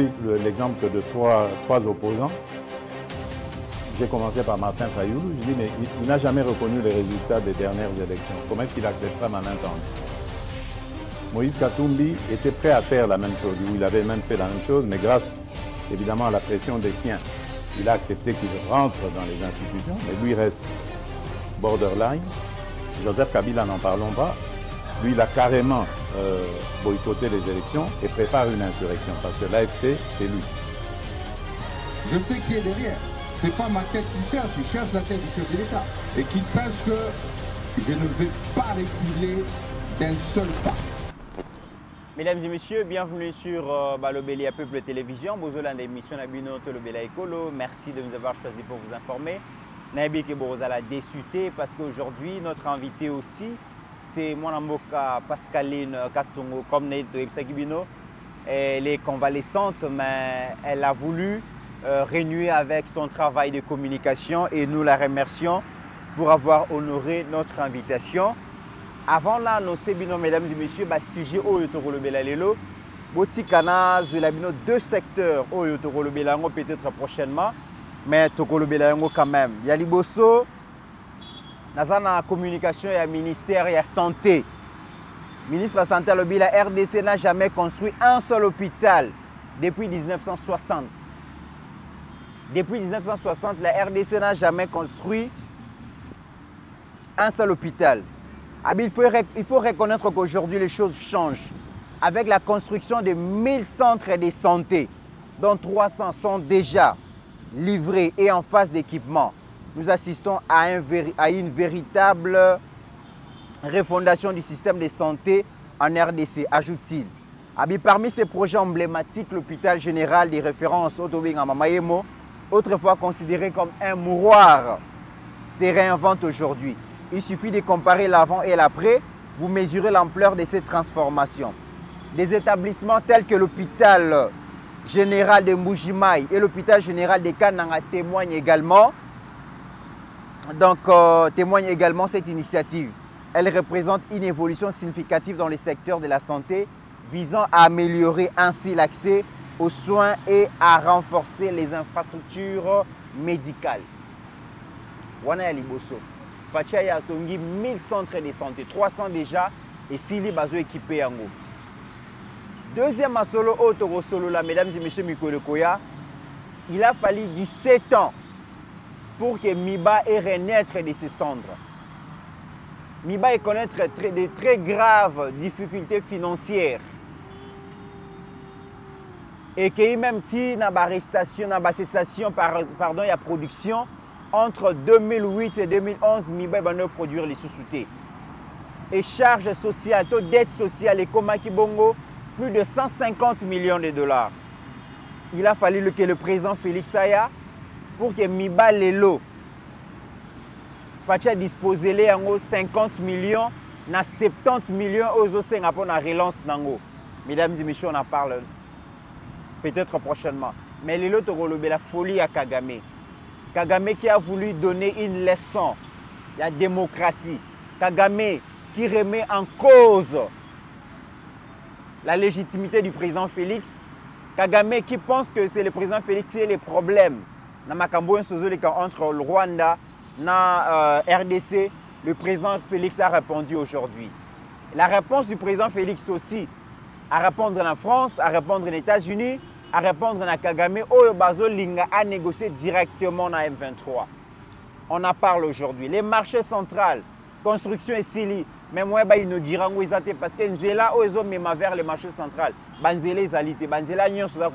pris l'exemple de trois opposants. J'ai commencé par Martin Fayoulou. Je dis, mais il n'a jamais reconnu les résultats des dernières élections. Comment est-ce qu'il acceptera ma main tendue? Moïse Katumbi était prêt à faire la même chose. Il avait même fait la même chose, mais grâce évidemment à la pression des siens, il a accepté qu'il rentre dans les institutions, mais lui reste borderline. Joseph Kabila, n'en parlons pas. Lui, il a carrément boycotté les élections et prépare une insurrection, parce que l'AFC, c'est lui. Je sais qui est derrière. C'est pas ma tête qu'il cherche, il cherche la tête du chef de l'État. Et qu'il sache que je ne vais pas reculer d'un seul pas. Mesdames et messieurs, bienvenue sur le Bélia Peuple Télévision. Bozola d'émission Nabino le Bélia Écolo. Merci de nous avoir choisi pour vous informer. Nabi que Borozala déçuté parce qu'aujourd'hui, notre invité aussi, c'est Mwanamboka Pascaline Kassongo, comme Neto Epsakibino. Elle est convalescente, mais elle a voulu renouer avec son travail de communication et nous la remercions pour avoir honoré notre invitation. Avant là, nous savons, mesdames et messieurs, le sujet au Yotorolobela Lelo, Botikana, Zulabino, deux secteurs au Yotorolobela peut-être prochainement, mais Tokolobela quand même. Il y a Liboso, la communication, il y a ministère, il y a santé. Le ministre de la Santé, la RDC n'a jamais construit un seul hôpital depuis 1960. Depuis 1960, la RDC n'a jamais construit un seul hôpital. Il faut reconnaître qu'aujourd'hui, les choses changent. Avec la construction de 1000 centres de santé, dont 300 sont déjà livrés et en phase d'équipement, nous assistons à une véritable refondation du système de santé en RDC, ajoute-t-il. Parmi ces projets emblématiques, l'hôpital général des références Otobinga Mamayemo, autrefois considéré comme un mouroir, se réinvente aujourd'hui. Il suffit de comparer l'avant et l'après, vous mesurez l'ampleur de ces transformations. Des établissements tels que l'hôpital général de Mbujimaï et l'hôpital général de Kananga témoignent également cette initiative. Elle représente une évolution significative dans le secteur de la santé, visant à améliorer ainsi l'accès aux soins et à renforcer les infrastructures médicales. Wana Liboso. Fatia ya tongi 1000 centres de santé, 300 déjà, et Sili bazo équipé yango. Deuxième solo auto solo là, mesdames et messieurs Mikolo Koya, il a fallu 17 ans pour que Miba ait renaître de ses cendres. Miba ait connaître de très graves difficultés financières. Et qu'il y ait même une cessation de la production entre 2008 et 2011, Miba va produire les sous-soutés. Et charges sociales, taux d'aide sociale et Komaki Bongo, plus de 150 millions de dollars. Il a fallu que le président Félix Aya, pour que Miba Lelo fasse disposer les 50 millions, na 70 millions aux Océans pour la relance nango. Mesdames et messieurs, on en parle peut-être prochainement. Mais Lelo Togolobe la folie à Kagame. Kagame qui a voulu donner une leçon de la démocratie. Kagame qui remet en cause la légitimité du président Félix. Kagame qui pense que c'est le président Félix qui est le problème. Entre le Rwanda et RDC, le président Félix a répondu aujourd'hui. La réponse du président Félix aussi, à répondre en France, à répondre aux États-Unis, à répondre à Kagame, Oyo Linga a négocié directement dans M23. On en parle aujourd'hui. Les marchés centrales, construction et Sili, mais moi, ils nous diront parce que Nzela, ils même vers les marchés centrales. Banzela, ils alitent. Banzela, ils sont là.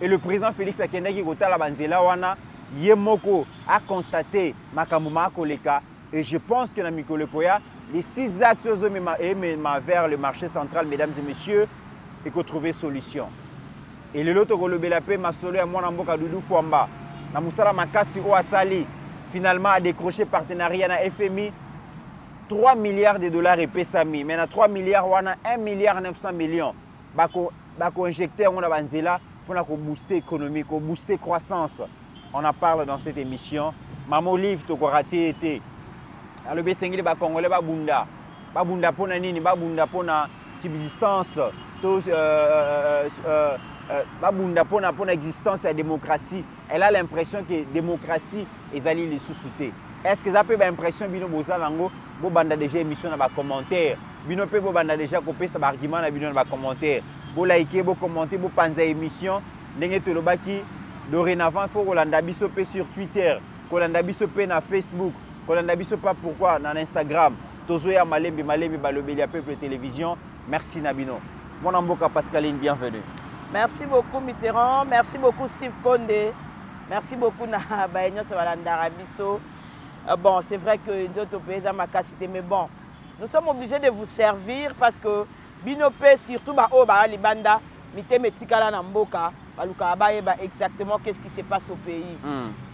Et le président Félix Akendaki, Kotala Banzela, Wana, Yemoko a constaté Makamuma Koleka. Et je pense que dans Mikolekoya, les 6 axes vers le marché central, mesdames et messieurs, il faut trouver solution. Et le loto Golobelape m'a solo à mon amboka Doudou Fouamba. Na Moussala Makasi Ouassali, finalement, a décroché partenariat na FMI 3 milliards de dollars et PSAMI. Maintenant, 3 milliards, on a 1 milliard 900 millions. Bako injecté on a banzela pour booster l'économie, pour booster la croissance. On en parle dans cette émission. Maman Olive, tu as raté été. Alors, les Congolais, Babunda. Babunda pour nini, Babunda pour la subsistance, babunda pour l'existence de la démocratie. Elle a l'impression que la démocratie est allée les sous-souter. Est-ce que ça peut avoir l'impression que vous avez déjà émission dans les commentaires? Vous avez déjà copié ça argument dans les commentaires. Vous likez, vous commentez, vous pensez à l'émission. Dorénavant, il faut que vous soyez sur Twitter, que vous soyez sur Facebook, que vous soyez pourquoi dans Instagram. Tozoya Malembi Balobeli Peuple Télévision. Merci Nabino. Mon amboka Pascaline, bienvenue. Merci beaucoup Mitterrand, merci beaucoup Steve Condé, merci beaucoup na Baïnyo Sabalandarabiso. Bon, c'est vrai que nous autres pays dans ma cité, mais bon, nous sommes obligés de vous servir parce que Binopé, surtout Libanda, Mité Metikala Namboka, Baluka Abaye, exactement qu'est-ce qui se passe au pays.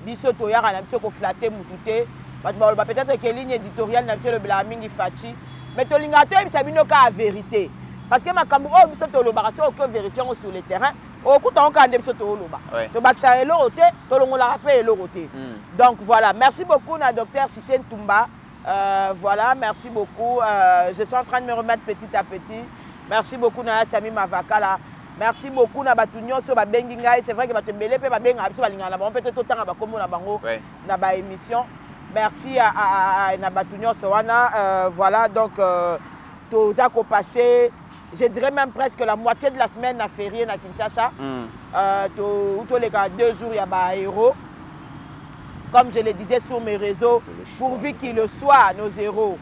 Biso Toya, on a vu qu'on flattait Moutouté, peut-être que ligne éditoriale n'a pas le blaming Fachi, mais Tolingato, il s'est mis à vérité. Parce que ma cambo, oh, biso Tolobaraso, que vérifions sur le terrain. Au coup, on a biso Toloba. Tobaxa et l'oroté, Tolongola rappelle et l'oroté. Donc voilà, merci beaucoup, na docteur Sissène Toumba. Voilà, merci beaucoup. Je suis en train de me remettre petit à petit. Merci beaucoup, na Sami Mavakala. Merci beaucoup, na Batunyo, sur Babenginga. C'est vrai que Batembele, Babenga, on peut être autant à Bakomo, na Bango, na ba émission. Merci à Nabatunyo Sowana. Voilà, donc, tout ça qu'on passé. Je dirais même presque la moitié de la semaine à férié à Kinshasa. Tous les 2 jours, il y a des héros. Comme je le disais sur mes réseaux, pourvu qu'ils le soient, nos héros.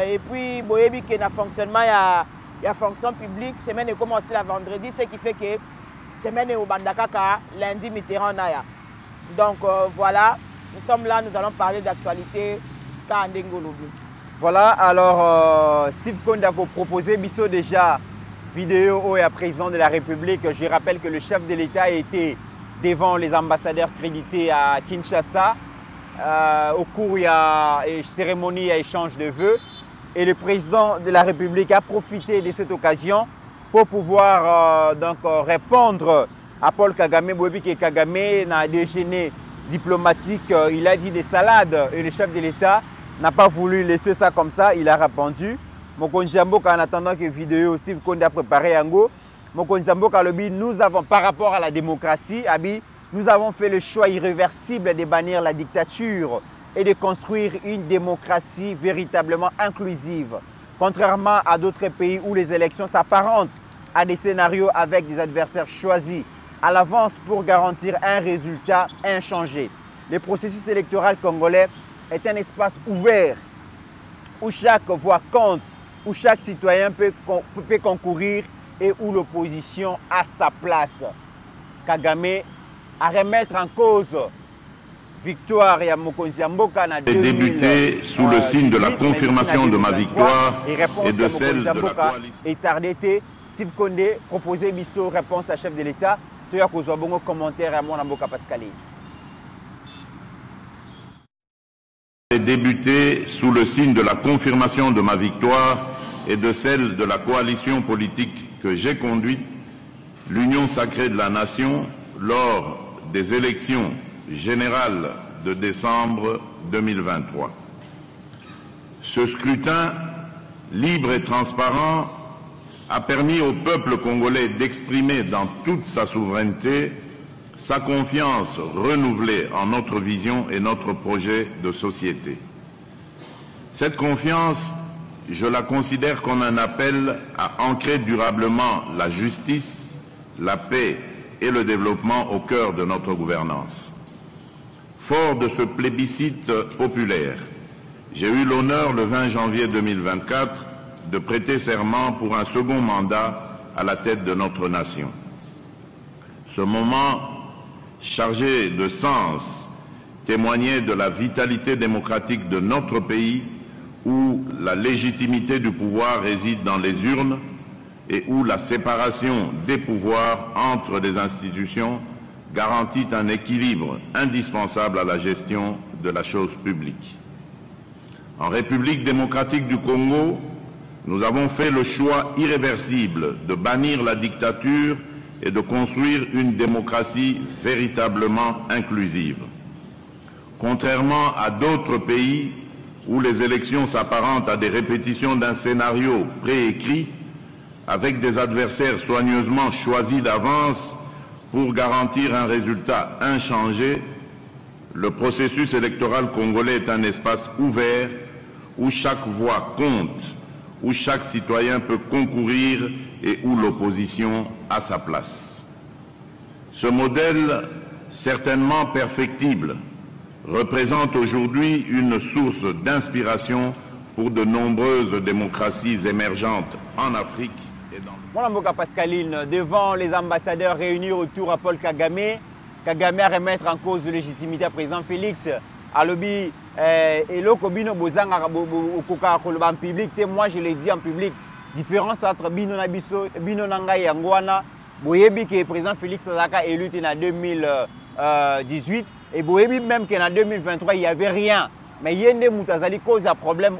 Et puis, Boyebi qui est dans fonctionnement, il y a fonction publique. Semaine est commencé la vendredi, ce qui fait que semaine est au Bandakaka, lundi, Mitterrand Naya. Donc voilà, nous sommes là, nous allons parler d'actualité. Voilà, alors Steve Condé a proposé Bisso déjà vidéo au président de la République. Je rappelle que le chef de l'État était devant les ambassadeurs crédités à Kinshasa. Au cours, il y a une cérémonie, il y a échange de vœux. Et le président de la République a profité de cette occasion pour pouvoir répondre à Paul Kagame. Bobiki Kagame n'a déjeuner diplomatique, il a dit des salades et le chef de l'État n'a pas voulu laisser ça comme ça, il a répondu. Mokonzi Mboka, en attendant que la vidéo Steve Condé a préparé Ango, Mokonzi Mboka lobi, nous avons, par rapport à la démocratie, nous avons fait le choix irréversible de bannir la dictature et de construire une démocratie véritablement inclusive. Contrairement à d'autres pays où les élections s'apparentent à des scénarios avec des adversaires choisis à l'avance pour garantir un résultat inchangé. Le processus électoral congolais est un espace ouvert où chaque voix compte, où chaque citoyen peut concourir et où l'opposition a sa place. Kagame à remettre en cause victoire et à Mokonzi Mboka na 2018. Débuté sous le signe de la confirmation de ma victoire et de celle de la coalition. Et tardé, Steve Condé proposait Bisso réponse à chef de l'État. Tu as causé un bon commentaire à mon Mboka Pascaline. Débuté sous le signe de la confirmation de ma victoire et de celle de la coalition politique que j'ai conduite, l'Union sacrée de la nation, lors des élections générales de décembre 2023. Ce scrutin libre et transparent a permis au peuple congolais d'exprimer dans toute sa souveraineté sa confiance renouvelée en notre vision et notre projet de société. Cette confiance, je la considère comme un appel à ancrer durablement la justice, la paix et le développement au cœur de notre gouvernance. Fort de ce plébiscite populaire, j'ai eu l'honneur le 20 janvier 2024 de prêter serment pour un second mandat à la tête de notre nation. Ce moment chargé de sens témoignait de la vitalité démocratique de notre pays où la légitimité du pouvoir réside dans les urnes et où la séparation des pouvoirs entre les institutions garantit un équilibre indispensable à la gestion de la chose publique. En République démocratique du Congo, nous avons fait le choix irréversible de bannir la dictature et de construire une démocratie véritablement inclusive. Contrairement à d'autres pays où les élections s'apparentent à des répétitions d'un scénario préécrit, avec des adversaires soigneusement choisis d'avance pour garantir un résultat inchangé, le processus électoral congolais est un espace ouvert où chaque voix compte, où chaque citoyen peut concourir et où l'opposition a sa place. Ce modèle, certainement perfectible, représente aujourd'hui une source d'inspiration pour de nombreuses démocraties émergentes en Afrique et dans le monde. Mon Mboka Pascaline, devant les ambassadeurs réunis autour à Paul Kagame, Kagame a remettre en cause de légitimité à président Félix. Alobi, et l'Okobino Bozanga en public, moi je l'ai dit en public, différence entre Bino Nanga et Angwana, Boyebi qui est président Félix Azaka élu en 2018, et Boyebi même qu'en 2023 il n'y avait rien. Mais Yende Moutazali cause un problème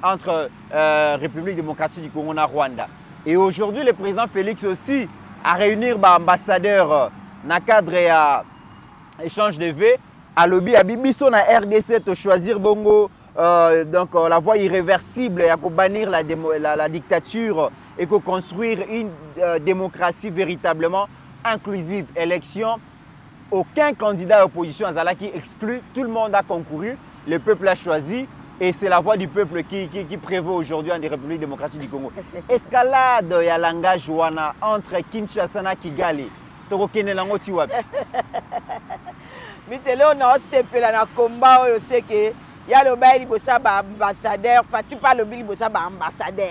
entre République démocratique du Congo et Rwanda. Et aujourd'hui, le président Félix aussi a réuni l'ambassadeur dans le cadre de échange de vœux. À lobby, à Bibiso na RDC, de choisir Bongo, donc la voie irréversible, à bannir la dictature et construire une démocratie véritablement inclusive. Élection. Aucun candidat à l'opposition à Zalaki exclu, tout le monde a concouru, le peuple a choisi et c'est la voix du peuple qui prévaut aujourd'hui en République démocratique du Congo. Escalade et langage entre Kinshasa et Kigali. Mitelo na osepela na combat oyo seke ya lo ba libosa ba ambassadeur Fati pas le libosa ba ambassadeur.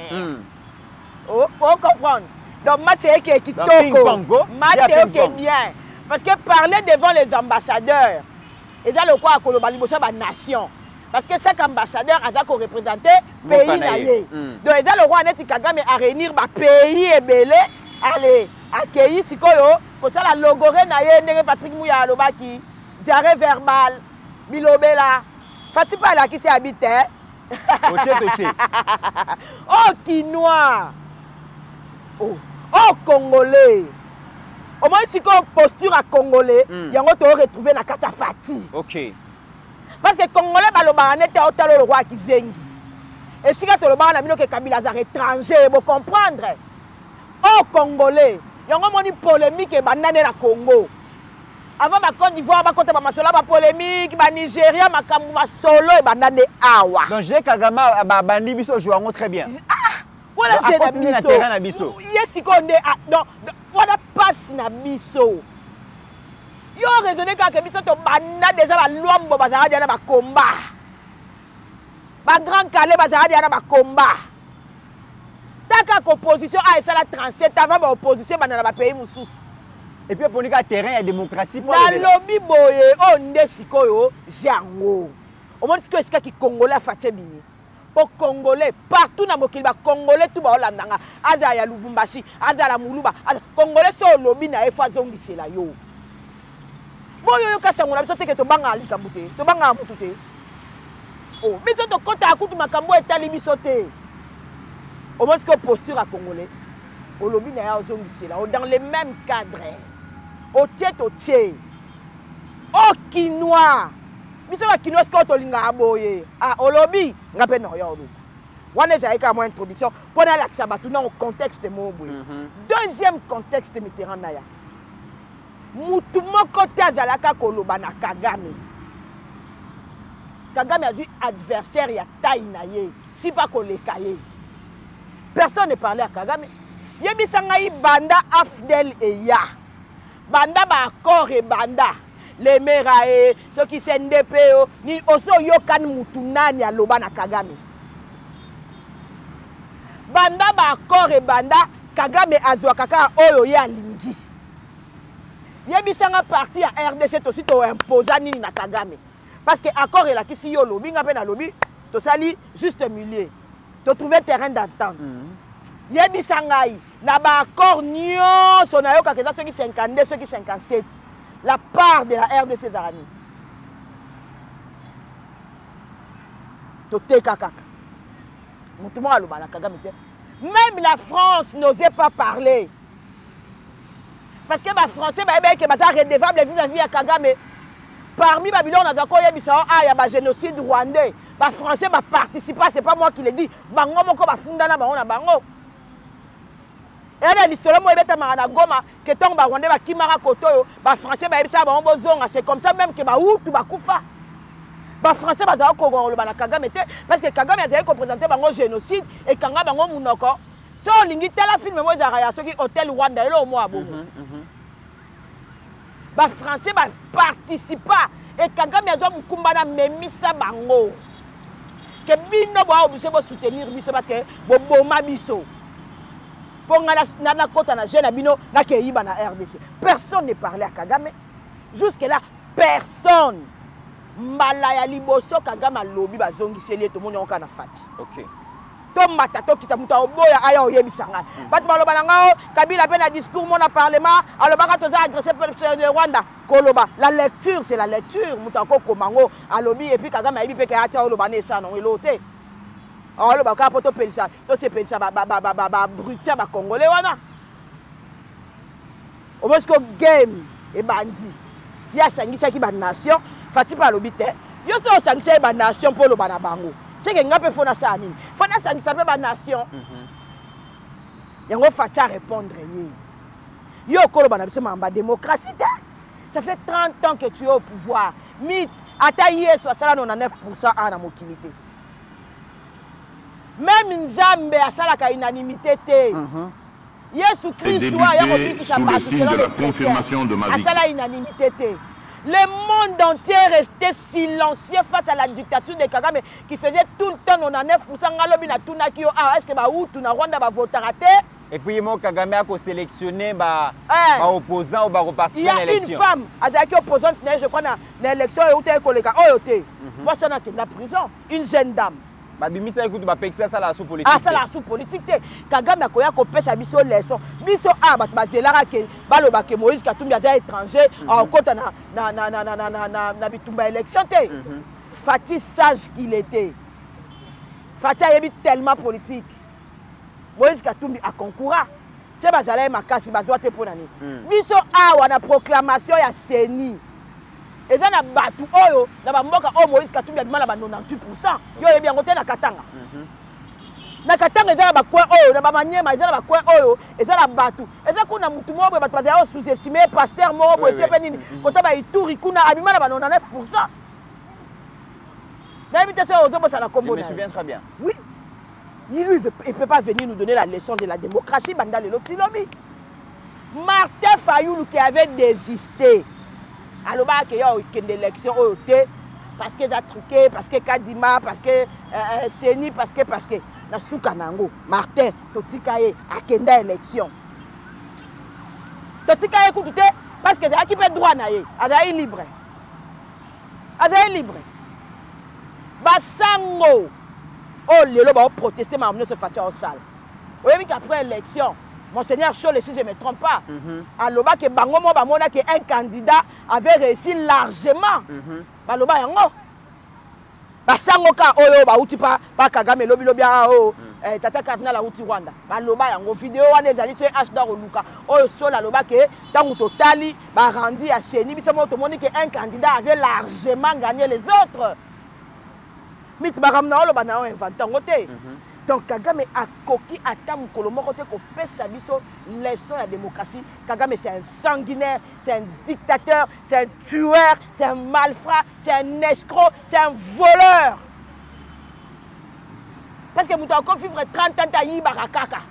Oh comprendre. Donc match est kitoko. Match est bien. Parce que parler devant les ambassadeurs, et là le quoi à Kolobali Bossa ba nation. Parce que chaque ambassadeur a représenté pays naïe. Donc et là le roi Neti Kagame a réunir ba pays et belé aller accueillir sikoyo pour ça la logoré naïe ndenge Patrick Mouya lobaki diarrhée verbale bilobela Fati pas là qui s'est habité. Oh Kinois. Oh Congolais. Au moins, si on posture à Congolais, il y a retrouvé la carte à Fati. Ok. Parce que Congolais, c'est le roi qui zengi. Et si on a dit que Kabila est étranger, vous comprendre. Oh Congolais, il y a une polémique et banane la Congo. Avant ma Côte d'Ivoire, ma Côte d'Ivoire, ma polémique, ma Nigeria, ma Kamuma solo et banane awa. Donc j'ai Kagama, bandi biso joue très bien. Voilà, j'ai na biso. Yes, on est voilà passe na biso. Yo raisonné quand biso to banda déjà ba lombo bazara dia na ba combat. Ba grand calé bazara dia na ba combat. Taka opposition a ça la 37 avant ba opposition ba na ba pays moussouf. Et puis pour le terrain il y a démocratie pour na lobby boye on nde sikoyo jango. Au moins ce qui congolais faté bini. Au Congolais, partout dans le monde, Congolais, tout le monde, Azaya Lubumbashi, Azala Moulouba, Congolais, c'est le lobby, na efa zongi c'est là yo. Bon yo kasa ngona biso teke to banga ali kambuté, to banga mututé. Oh, mais to kota akutu makambo etali biso té. Au moins que posture à Congolais, au lobby na zongi c'est là, dans les mêmes cadres. Au tête au tiers. Au Kinois. Biso ba Kinois ko to linga aboye. Ah, au lobby, ngape no yo. Wana zaika mo introduction pour la sabatu dans contexte mo boye. Deuxième contexte Mitterrand naya. Mutu moko tazalaka koloba na Kagame. Kagame a vu adversaire ya taille na ye, si pas koleka ye. Personne ne parlait à Kagame. Yebisanga yi banda Afdel et ya. Banda ba accord et banda. Les Merae, ceux qui sont NDPO, ni oso yokan mutunani ya loba na Kagame. Banda ba accord et banda Kagame azwa kaka oyo ya lingi. Yebisanga parti à RDC aussi to imposa nini na Kagame. Parce que accord et la kisi yo lobi nga pe na lobi to sali juste milieu. To trouver terrain d'entente. Yebisanga yi na ba accord nyonso na yo kakeza ceux qui 52 ceux qui 57. La part de la RDC Zarani. Tote kaka. Même la France n'osait pas parler. Parce que les Français sont redévables vis-à-vis de Kagame. Parmi Babylone, on a dit qu'il y a un génocide rwandais. Les Français participent, ce n'est pas moi qui le dis. Bango moko bafundana bango na bango. Et là, les seuls mots na goma que tant ba Rwandais ba kimara kotoyo, ba Français ba ebisa ba mbozonga, c'est comme ça même que ba Hutu ba kufa. Ba Français ba za ko le ba na Kagame te parce que Kagame a ko présenter bango génocide et kanga bango munoko. So lingi tela film mo za ya soki hôtel Rwanda elo mo abongo. Ba Français ba participa et Kagame a zo mukumbana memisa bango. Que bino ba obligé de soutenir biso parce que bo boma biso. Pour na kota na jeune bino na ke yiba na RDC. Personne ne parlait à Kagame. Jusque là personne. Malaya liboso Kagame lobi ba zongi seli to moni oka na fati. OK. To matato kita muta oboya aya oyebisanga. Batu baloba na ngao Kabila pe na discours mon na parlement alobaka to za agressé peuple de Rwanda koloba la lecture c'est la lecture muta ko komango alobi et puis Kagame ayibi pe ka atia oloba ne sa non elote. Alors ba ka poto pelisa to se pelisa ba brutia ba congolais wana. O mosko game e bandi. Ya sangisa ki ba nation fati pa lobi te. Yo so sangisa ba nation pour lo bana bango. C'est que nga pe fona sa nini. Fona sangisa pe ba nation. Yango fati a répondre yi. Yo ko lo bana biso mamba démocratie te. Ça fait 30 ans que tu es au pouvoir. Mythe ata yeso asala 99% ana mokilité. Même Nzambe asalaka unanimité te. Yesu Christ toi ya ko sous le signe de la confirmation de ma vie. Asala unanimité te. Le monde entier restait silencieux face à la dictature de Kagame qui faisait tout le temps 99% ngalobi na tunaki yo est-ce que ba Hutu na Rwanda ba votera te? Et puis moi Kagame a sélectionné ba opposant ou ba repartir à l'élection. Il y a une femme azaki opposante je crois na l'élection et uté koleka oyote. Moi ça na que la prison, une jeune dame. Ba bimisa ekutu ba pekisa ça la sous politique. Ah ça la sous politique te. Kagame akoya ko pesa biso leçon. Biso bat bazelaka ke baloba ke Moïse Katumbi aza étranger en kota na bitumba élection te. Fati sage qu'il était. Fati ayebi tellement politique. Moïse Katumbi a concoura. C'est bazala makasi bazwa te ponani. Biso awa na proclamation ya Seni. Et ça na batu oyo na ba mboka o Moïse Katumbi a demandé ba 98%. Yo yebi yango te na Katanga. Na Katanga ezala ba kwe oyo na ba manyema ezala ba kwe oyo ezala batu. Ezala kuna mutu moko batu bazala sous-estimer pasteur moko bo sepe nini. Kota ba ituri kuna abima na ba 99%. Na yebi ça ozo bosa na kombo na. Je me souviens très bien. Oui. Il ne peut pas venir nous donner la leçon de la démocratie. Bandale Martin Fayoulou qui avait désisté. Alors, il y a eu une élection parce qu'il a truqué, parce que Kadima, parce que Seni, parce que na Soukanango, Martin, Totikaye, a une élection. Totikaye, écoutez, parce que qui peut droit na ye, est libre. Elle est libre. Basango. Oh, les gens ont protesté, mais ils se fait en salle. Vous voyez qu'après l'élection, Monseigneur Cholle, si je ne me trompe pas, alors que Bangomo Bamona, qu'un candidat avait réussi largement. Baloba yango. Basango ka oyo ba uti pa Kagame lobi o tata cardinal la uti Rwanda. Baloba yango vidéo wana ezali se H Luka. Oyo sola loba ke tangu totali ba rendi à Seni biso mo to moni que un candidat avait largement gagné les autres. Mais tu vas ramener le donc Kagame a coquille à tam kolomoko te ko pesa biso leçon la démocratie. Kagame c'est un sanguinaire, c'est un dictateur, c'est un tueur, c'est un malfrat, c'est un escroc, c'est un voleur. Parce que mouta encore vivre 30 ans ta yi barakaka.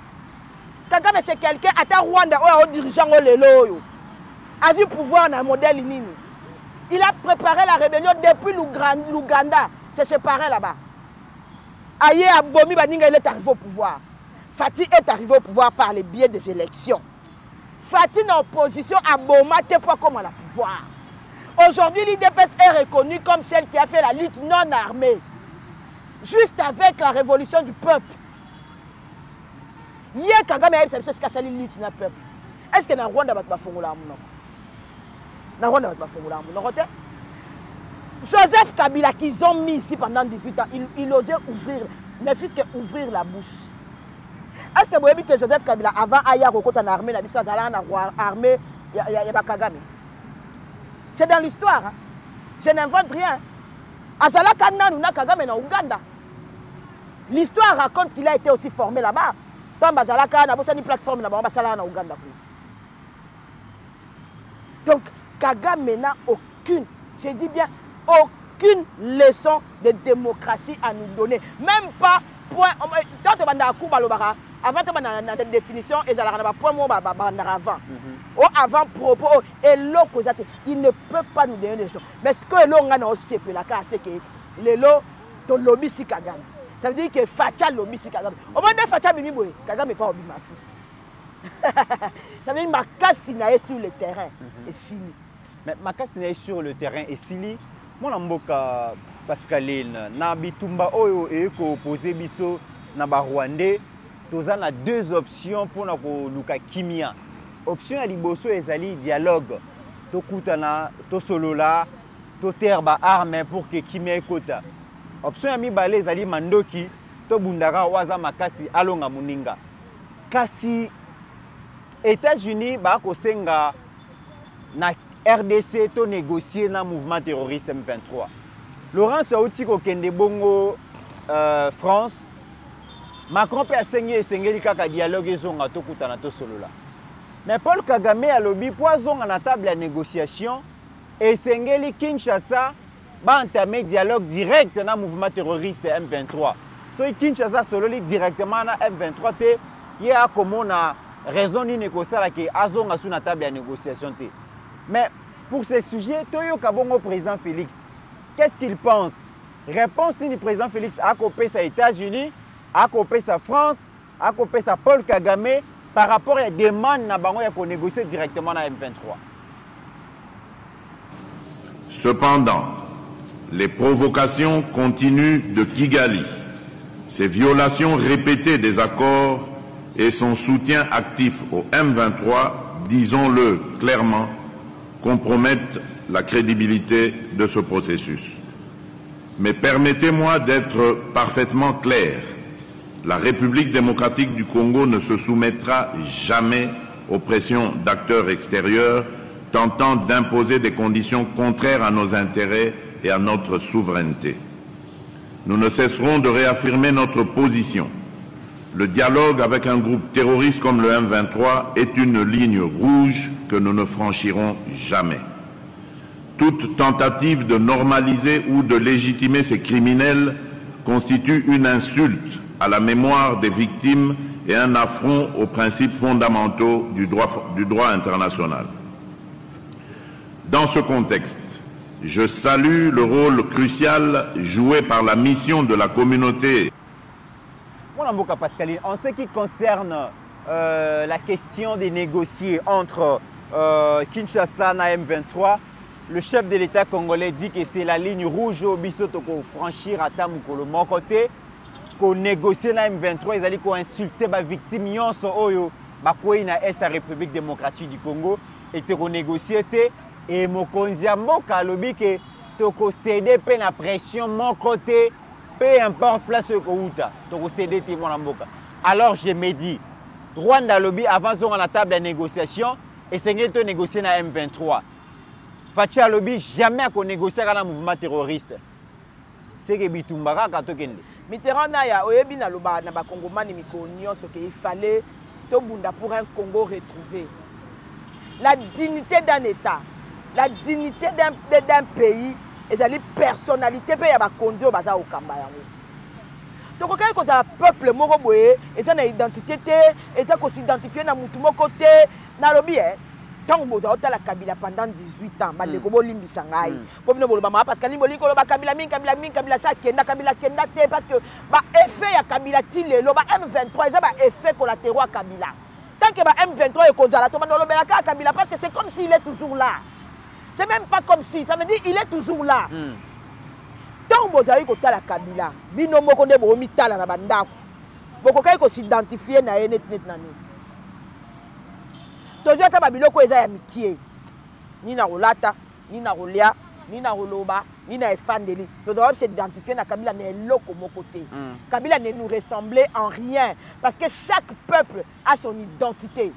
Kagame c'est quelqu'un à ta Rwanda ou dirigeant lelo a vu pouvoir dans un modèle nini. Il a préparé la rébellion depuis l'Ouganda. C'est séparé là-bas. Aïe Abomi Baninga il est arrivé au pouvoir. Fati est arrivé au pouvoir par le biais des élections. Fati en opposition à Boma te pas comme à la pouvoir. Aujourd'hui l'IDPS est reconnue comme celle qui a fait la lutte non armée. Juste avec la révolution du peuple. Hier Kagame a fait ce qu'a fait la lutte du peuple. Est-ce que dans Rwanda va fongola amuno? Dans Rwanda va fongola amuno. Joseph Kabila qu'ils ont mis ici pendant 18 ans, il osait ouvrir, mais fils que ouvrir la bouche. Est-ce que vous avez vu que Joseph Kabila avant Aya Rokota en armée, la mission armée, il y a Kagame. C'est dans l'histoire. Hein. Je n'invente rien. Azalaka nanu na Kagame na Ouganda. L'histoire raconte qu'il a été aussi formé là-bas. Tant Bazalaka na bossa ni plateforme na basala na Ouganda. Donc Kagame n'a aucune, je dis bien aucune leçon de démocratie à nous donner. Même pas point. Quand on va dans avant la définition, et point avant. Avant propos, et l'autre, il ne peut pas nous donner des choses. Mais ce que l'on a aussi, c'est que le lobby si Kagame. Ça veut dire que Facha lobby si Kagame. Au moins de Facha Bimiboy, Kagame n'est pas au Bimasous. Ça veut dire que ma casse est sur le terrain. Et si. Mais ma casse est sur le terrain et si. Mon amboka Pascaline, na bitumba oyo et ko opposé biso na ba Rwandais, toza na deux options pour na ko luka kimia. Option ya liboso ezali dialogue. To kutana, to solola, to terba arme pour que kimia ekota. Option ya mibale ezali mandoki, to bundara waza makasi alonga muninga. Kasi États-Unis ba ko senga na RDC to négocier na mouvement terroriste M23. Laurent Saouti ko kende bongo France. Macron pe asengi esengeli kaka dialogue ezonga to kutana to solola. Mais Paul Kagame a lobby poison na table de négociation esengeli Kinshasa ba entamer dialogue direct na mouvement terroriste M23. So Kinshasa sololi directement na M23 te ya komona raison ni négocier ke azonga sur na table de négociation te. Mais pour ce sujet, Toyo Kabongo président Félix, qu'est-ce qu'il pense? Réponse du président Félix a copé sa États-Unis, a copé sa France, a copé sa Paul Kagame par rapport à la demande qu'on négocier directement dans M23. Cependant, les provocations continuent de Kigali, ces violations répétées des accords et son soutien actif au M23, disons-le clairement, compromettent la crédibilité de ce processus. Mais permettez-moi d'être parfaitement clair. La République démocratique du Congo ne se soumettra jamais aux pressions d'acteurs extérieurs tentant d'imposer des conditions contraires à nos intérêts et à notre souveraineté. Nous ne cesserons de réaffirmer notre position. Le dialogue avec un groupe terroriste comme le M23 est une ligne rouge que nous ne franchirons jamais. Toute tentative de normaliser ou de légitimer ces criminels constitue une insulte à la mémoire des victimes et un affront aux principes fondamentaux du droit international. Dans ce contexte, je salue le rôle crucial joué par la mission de la communauté. Pascaline, en ce qui concerne la question des négociés entre Kinshasa et M23, le chef de l'État congolais dit que c'est la ligne rouge au bisoto pour franchir à Tamukolo. Mon côté, qu'on négocie na M23, ils allaient insulter les victimes yonso oyo bakoi na est la République démocratique du Congo et qu'on négocier et mokonzi mboka lobi que toko céder pe na pression mon côté. Peu importe place que outa, tu as cédé mon mboka. Alors je me dis, Rwanda lobby avançons à la table de négociation et c'est de négocier na M23. Facha lobby jamais qu'on négocie avec un mouvement terroriste. C'est que Bitumbara quand tu kende. Mitterrand na ya oyebi na loba na ba Congomani mikonyo ce qu'il fallait to bunda pour un Congo retrouvé. La dignité d'un État, la dignité d'un pays. Et les personnalités peuvent y conduire au Kamba. Donc quand il y a un peuple moroboé, ils ont une identité, ils ont s'identifier dans mon côté, dans le bien. Tant que vous avez la Kabila pendant 18 ans, les Gobo Limbi Sangai, comme nous voulons parce que Limbo Liko, Kabila ça, Kabila parce que effet à Kabila Tile, le M23, ils ont un effet collatéraux à Kabila. Tant que M23 est causé à la tombe de Kabila, parce que c'est comme s'il est toujours là. C'est même pas comme si, ça veut dire qu'il est toujours là. Tant que vous avez la Kabila, binomo konde bo mitala na bandako. Boko kai ko s'identifier na net nani. Toujours ta babiloko eza ya mikie. Ni na rolata, ni na rolia, ni na roloba, ni na efandeli. Nous devons s'identifier na Kabila na eloko mokote. Kabila ne nous ressemblait en rien parce que chaque peuple a son identité,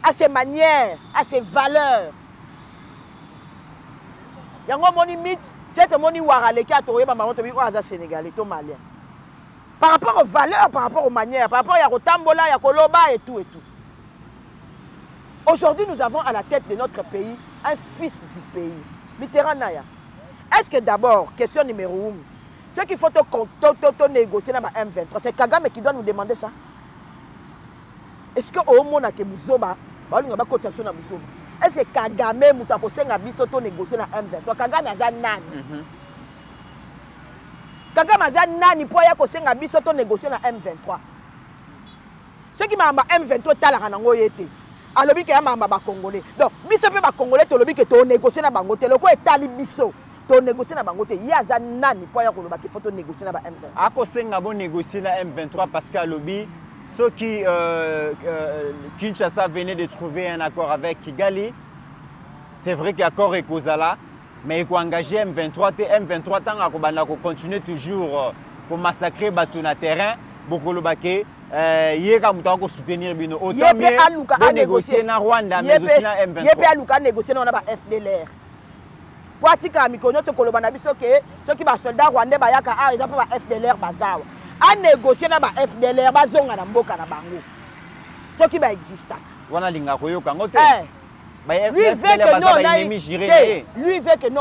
a ses manières, a ses valeurs. Yango moni mythe C'est tout le monde qui a trouvé ma Sénégalais, tout malien. Par rapport aux valeurs, par rapport aux manières, par rapport à Rotambola, à Koloba et tout et tout. Aujourd'hui, nous avons à la tête de notre pays un fils du pays, Mitterrand Naya. Est-ce que d'abord, question numéro 1, ce qu'il faut négocier dans la M23, c'est Kagame qui doit nous demander ça? Est-ce que au monde que Mouzoba, est-ce que Kagame mutakosenga biso to négocier na M23? Kagame aza nani? Kagame aza nani po ya kosenga biso to négocier na M23? Ce qui m'a M23 talaka nango yete. Alobi ke ya mamba ba Congolais. Donc biso pe ba Congolais to lobi ke to négocier na bango te. Loko etali biso to négocier na bango te. Ya aza nani po ya koloba ke faut négocier na ba M23? Akosenga bo négocier na M23 parce que alobi ceux qui Kinshasa venait de trouver un accord avec Kigali, c'est vrai qu'accord est causala, mais il faut engager M23. M23 tant qu'on continue toujours pour massacrer Batuna terrain, beaucoup le baquet. Il y a un soutenir Bino. Autant mieux négocier na Rwanda, mais aussi na M23. Il y a négocier na FDLR. Pour atika mikono ce kolobana biso ke ceux qui ba soldats rwandais ba yaka ah ils ont pas FDLR bazawa. A négocier na ba FDLR bazonga na mboka na bango. Ce qui va exister. Wana linga koyoka ngote. Lui veut que nous lui veut que nous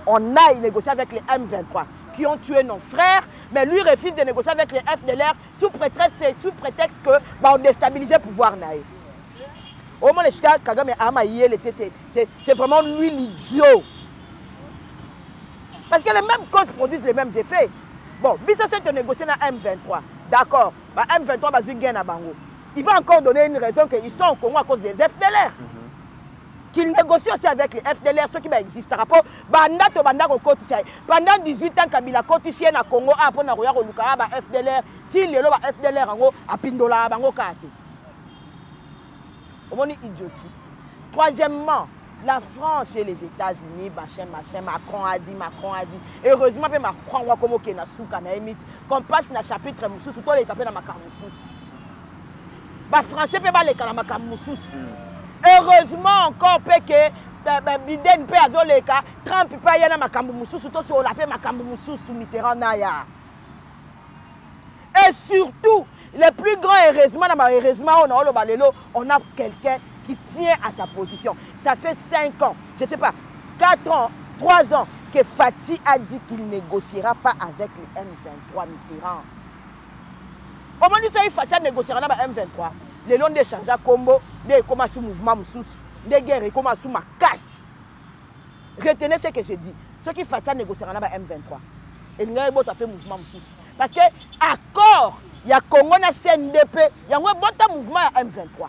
on aille négocier avec les M23 qui ont tué nos frères, mais lui refuse de négocier avec les FDLR sous prétexte que bah, on déstabilise le pouvoir naï. Au moins les cas Kagame Amaïe c'est vraiment lui l'idiot. Parce que les mêmes causes produisent les mêmes effets. Bon, Bisso c'est négocier dans M23. D'accord. Bah, M23 va gain à Bango. Il va encore donner une raison qu'ils sont au Congo à cause des FDLR. Qu'ils négocient aussi avec les FDLR, ceux qui existent. Pendant 18 ans, Kabila cotifié na Congo a pour na roya Luka ba FDLR, til le ba FDLR ngo a pindola bango kate. On est idiotie. Troisièmement, la France et les États-Unis, Macron a dit. Heureusement, Macron a comme na souka na emite, qu'on passe na chapitre moussous, tout les capés na makamoussous. Ba français peut pas les kana makamoussous. Heureusement encore que Biden peut azoleka, Trump peut y aller na makamoussous, tout sur la paix makamoussous sous Mitterrand naya. Et surtout, le plus grand heureusement, on a quelqu'un qui tient à sa position. Ça fait 5 ans, je ne sais pas, 4 ans, 3 ans que Fati a dit qu'il ne négociera pas avec les M23 Mitterrand. Au moment où Fati négociera avec les M23, les longs d'échange à Combo, des commencent sous mouvement moussous, des guerres commencent sous ma casse. Retenez ce que je dis. Ceux qui Fati négociera avec les M23, ils n'ont pas tapé mouvement moussous. Parce que accord, il y a Congo na CNDP, il y a un bon mouvement à M23.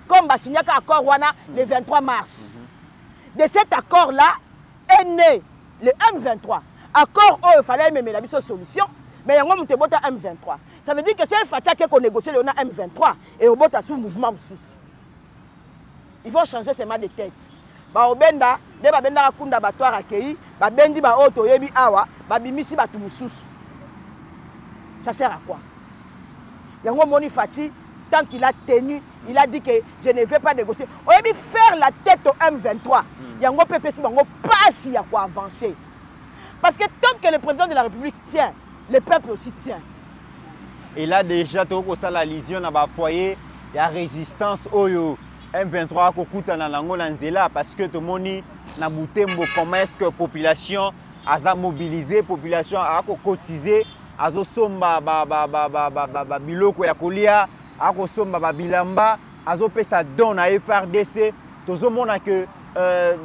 Comme il signé un accord le 23 mars. De cet accord-là est né le M23. Accord où il fallait même la solution, mais il y a un M23. Ça veut dire que c'est un Fatia qui a négocié le M23 et au bout sous mouvement. Ils vont changer ses mains de tête. Ba obenda, de ba benda kunda batoire accueilli, ba bendi ba auto yebi awa, ba bimisi ba tumususu. Ça sert à quoi? Yango Moni Fati, tant qu'il a tenu, il a dit que je ne vais pas négocier. On va faire la tête au M23. Yango PPC bango pas s'il y a quoi avancer. Parce que tant que le président de la République tient, le peuple aussi tient. Et là déjà, tu as la lésion dans le foyer, il y a résistance au M23 à Kokuta dans l'Angola parce que tout le monde a bouté comment est-ce que la population a mobilisé, la population a cotisé. Azo somba biloko ya kolia, ako somba bilamba, azo pesa don à FRDC. Tout le monde a que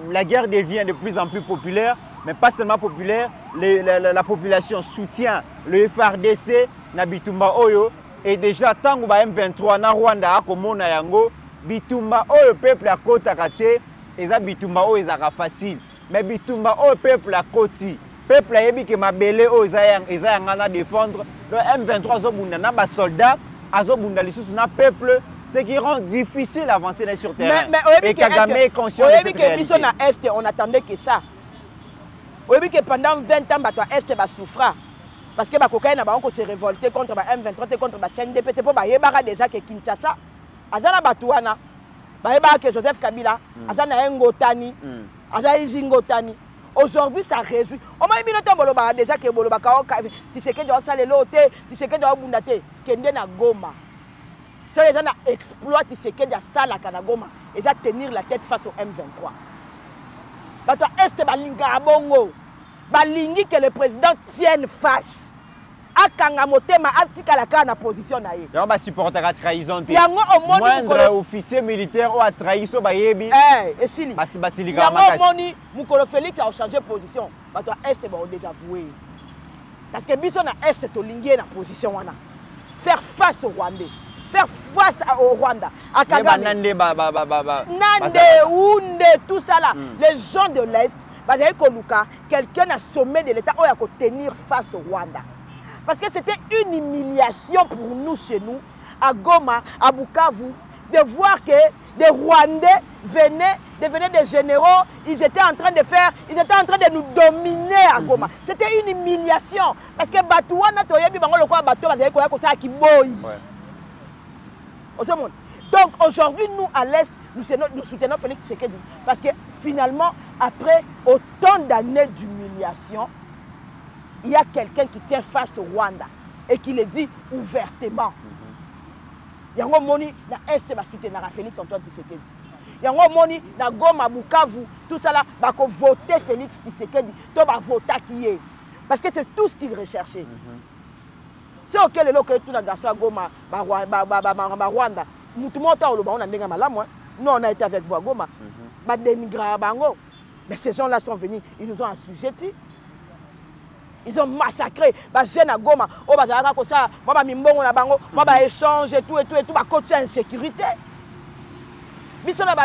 la guerre devient de plus en plus populaire, mais pas seulement populaire, la population soutient le FRDC na bitumba oyo et déjà tant que M23 na Rwanda ako mona yango bitumba oyo peuple a kota kate eza bitumba oyo ezaka facile, mais bitumba oyo peuple a koti peuple yebi ke mabele o eza ngana défendre le M23 zobunda na ba soldats azobunda lisusu na peuple, ce qui rend difficile d'avancer sur terrain. Mais Kagame est conscient de cette réalité. Na Est, on attendait que ça. Oui, que pendant 20 ans bato Est ba souffra parce que ba kokaina ba on se révolter contre ba M23 contre ba CNDP te po ba yebara déjà que Kinshasa azana batuana ba yebara que Joseph Kabila azana ngotani aza izingotani. Aujourd'hui, ça résout. On m'a dit déjà que Boloba tu sais que tu as salé l'autre, tu sais que tu as bundate, kende na Goma. Si les gens exploitent, tu sais que tu as salé à Goma, ils vont tenir la tête face au M23. Bah toi, est-ce que balinga bongo, balingi que le président tienne face. Akanga motema atika la kana position na ye. Donc ba supporter la trahison. Yango omoni moindre officier militaire ou a trahi so ba yebi. Et sili. Basili yango omoni mukolo Félix a changé position. Ba toi est ba déjà voué. Parce que biso na est to lingi na position wana. Faire face au Rwandais. Faire face au Rwanda. À Kagame. Nande Ounde tout ça là. Les gens de l'Est, bazali koluka quelqu'un à sommet de l'État oya ko tenir face au Rwanda. Parce que c'était une humiliation pour nous chez nous, à Goma, à Bukavu, de voir que des Rwandais devenaient des généraux, ils étaient en train de nous dominer à Goma. C'était une humiliation. Parce que Batouana, donc aujourd'hui, nous à l'Est, nous soutenons Félix Tshisekedi. Parce que finalement, après autant d'années d'humiliation, il y a quelqu'un qui tient face au Rwanda et qui le dit ouvertement. Yango moni na Est va soutenir Félix Antoine Tshisekedi. Yango moni na Goma Bukavu tout ça là va voter Félix Tshisekedi, to va voter qui est. Parce que c'est tout ce qu'il recherchait. C'est OK le local tout na garçon Goma Rwanda. Mutu mota oloba on a ndenga malamu. Nous on a été avec vous à Goma. Ba dénigrer bango. Mais ces gens là sont venus, ils nous ont assujettis. Ils ont massacré les jeunes à Goma. Ils échange et tout, côté insécurité. Ils sont là,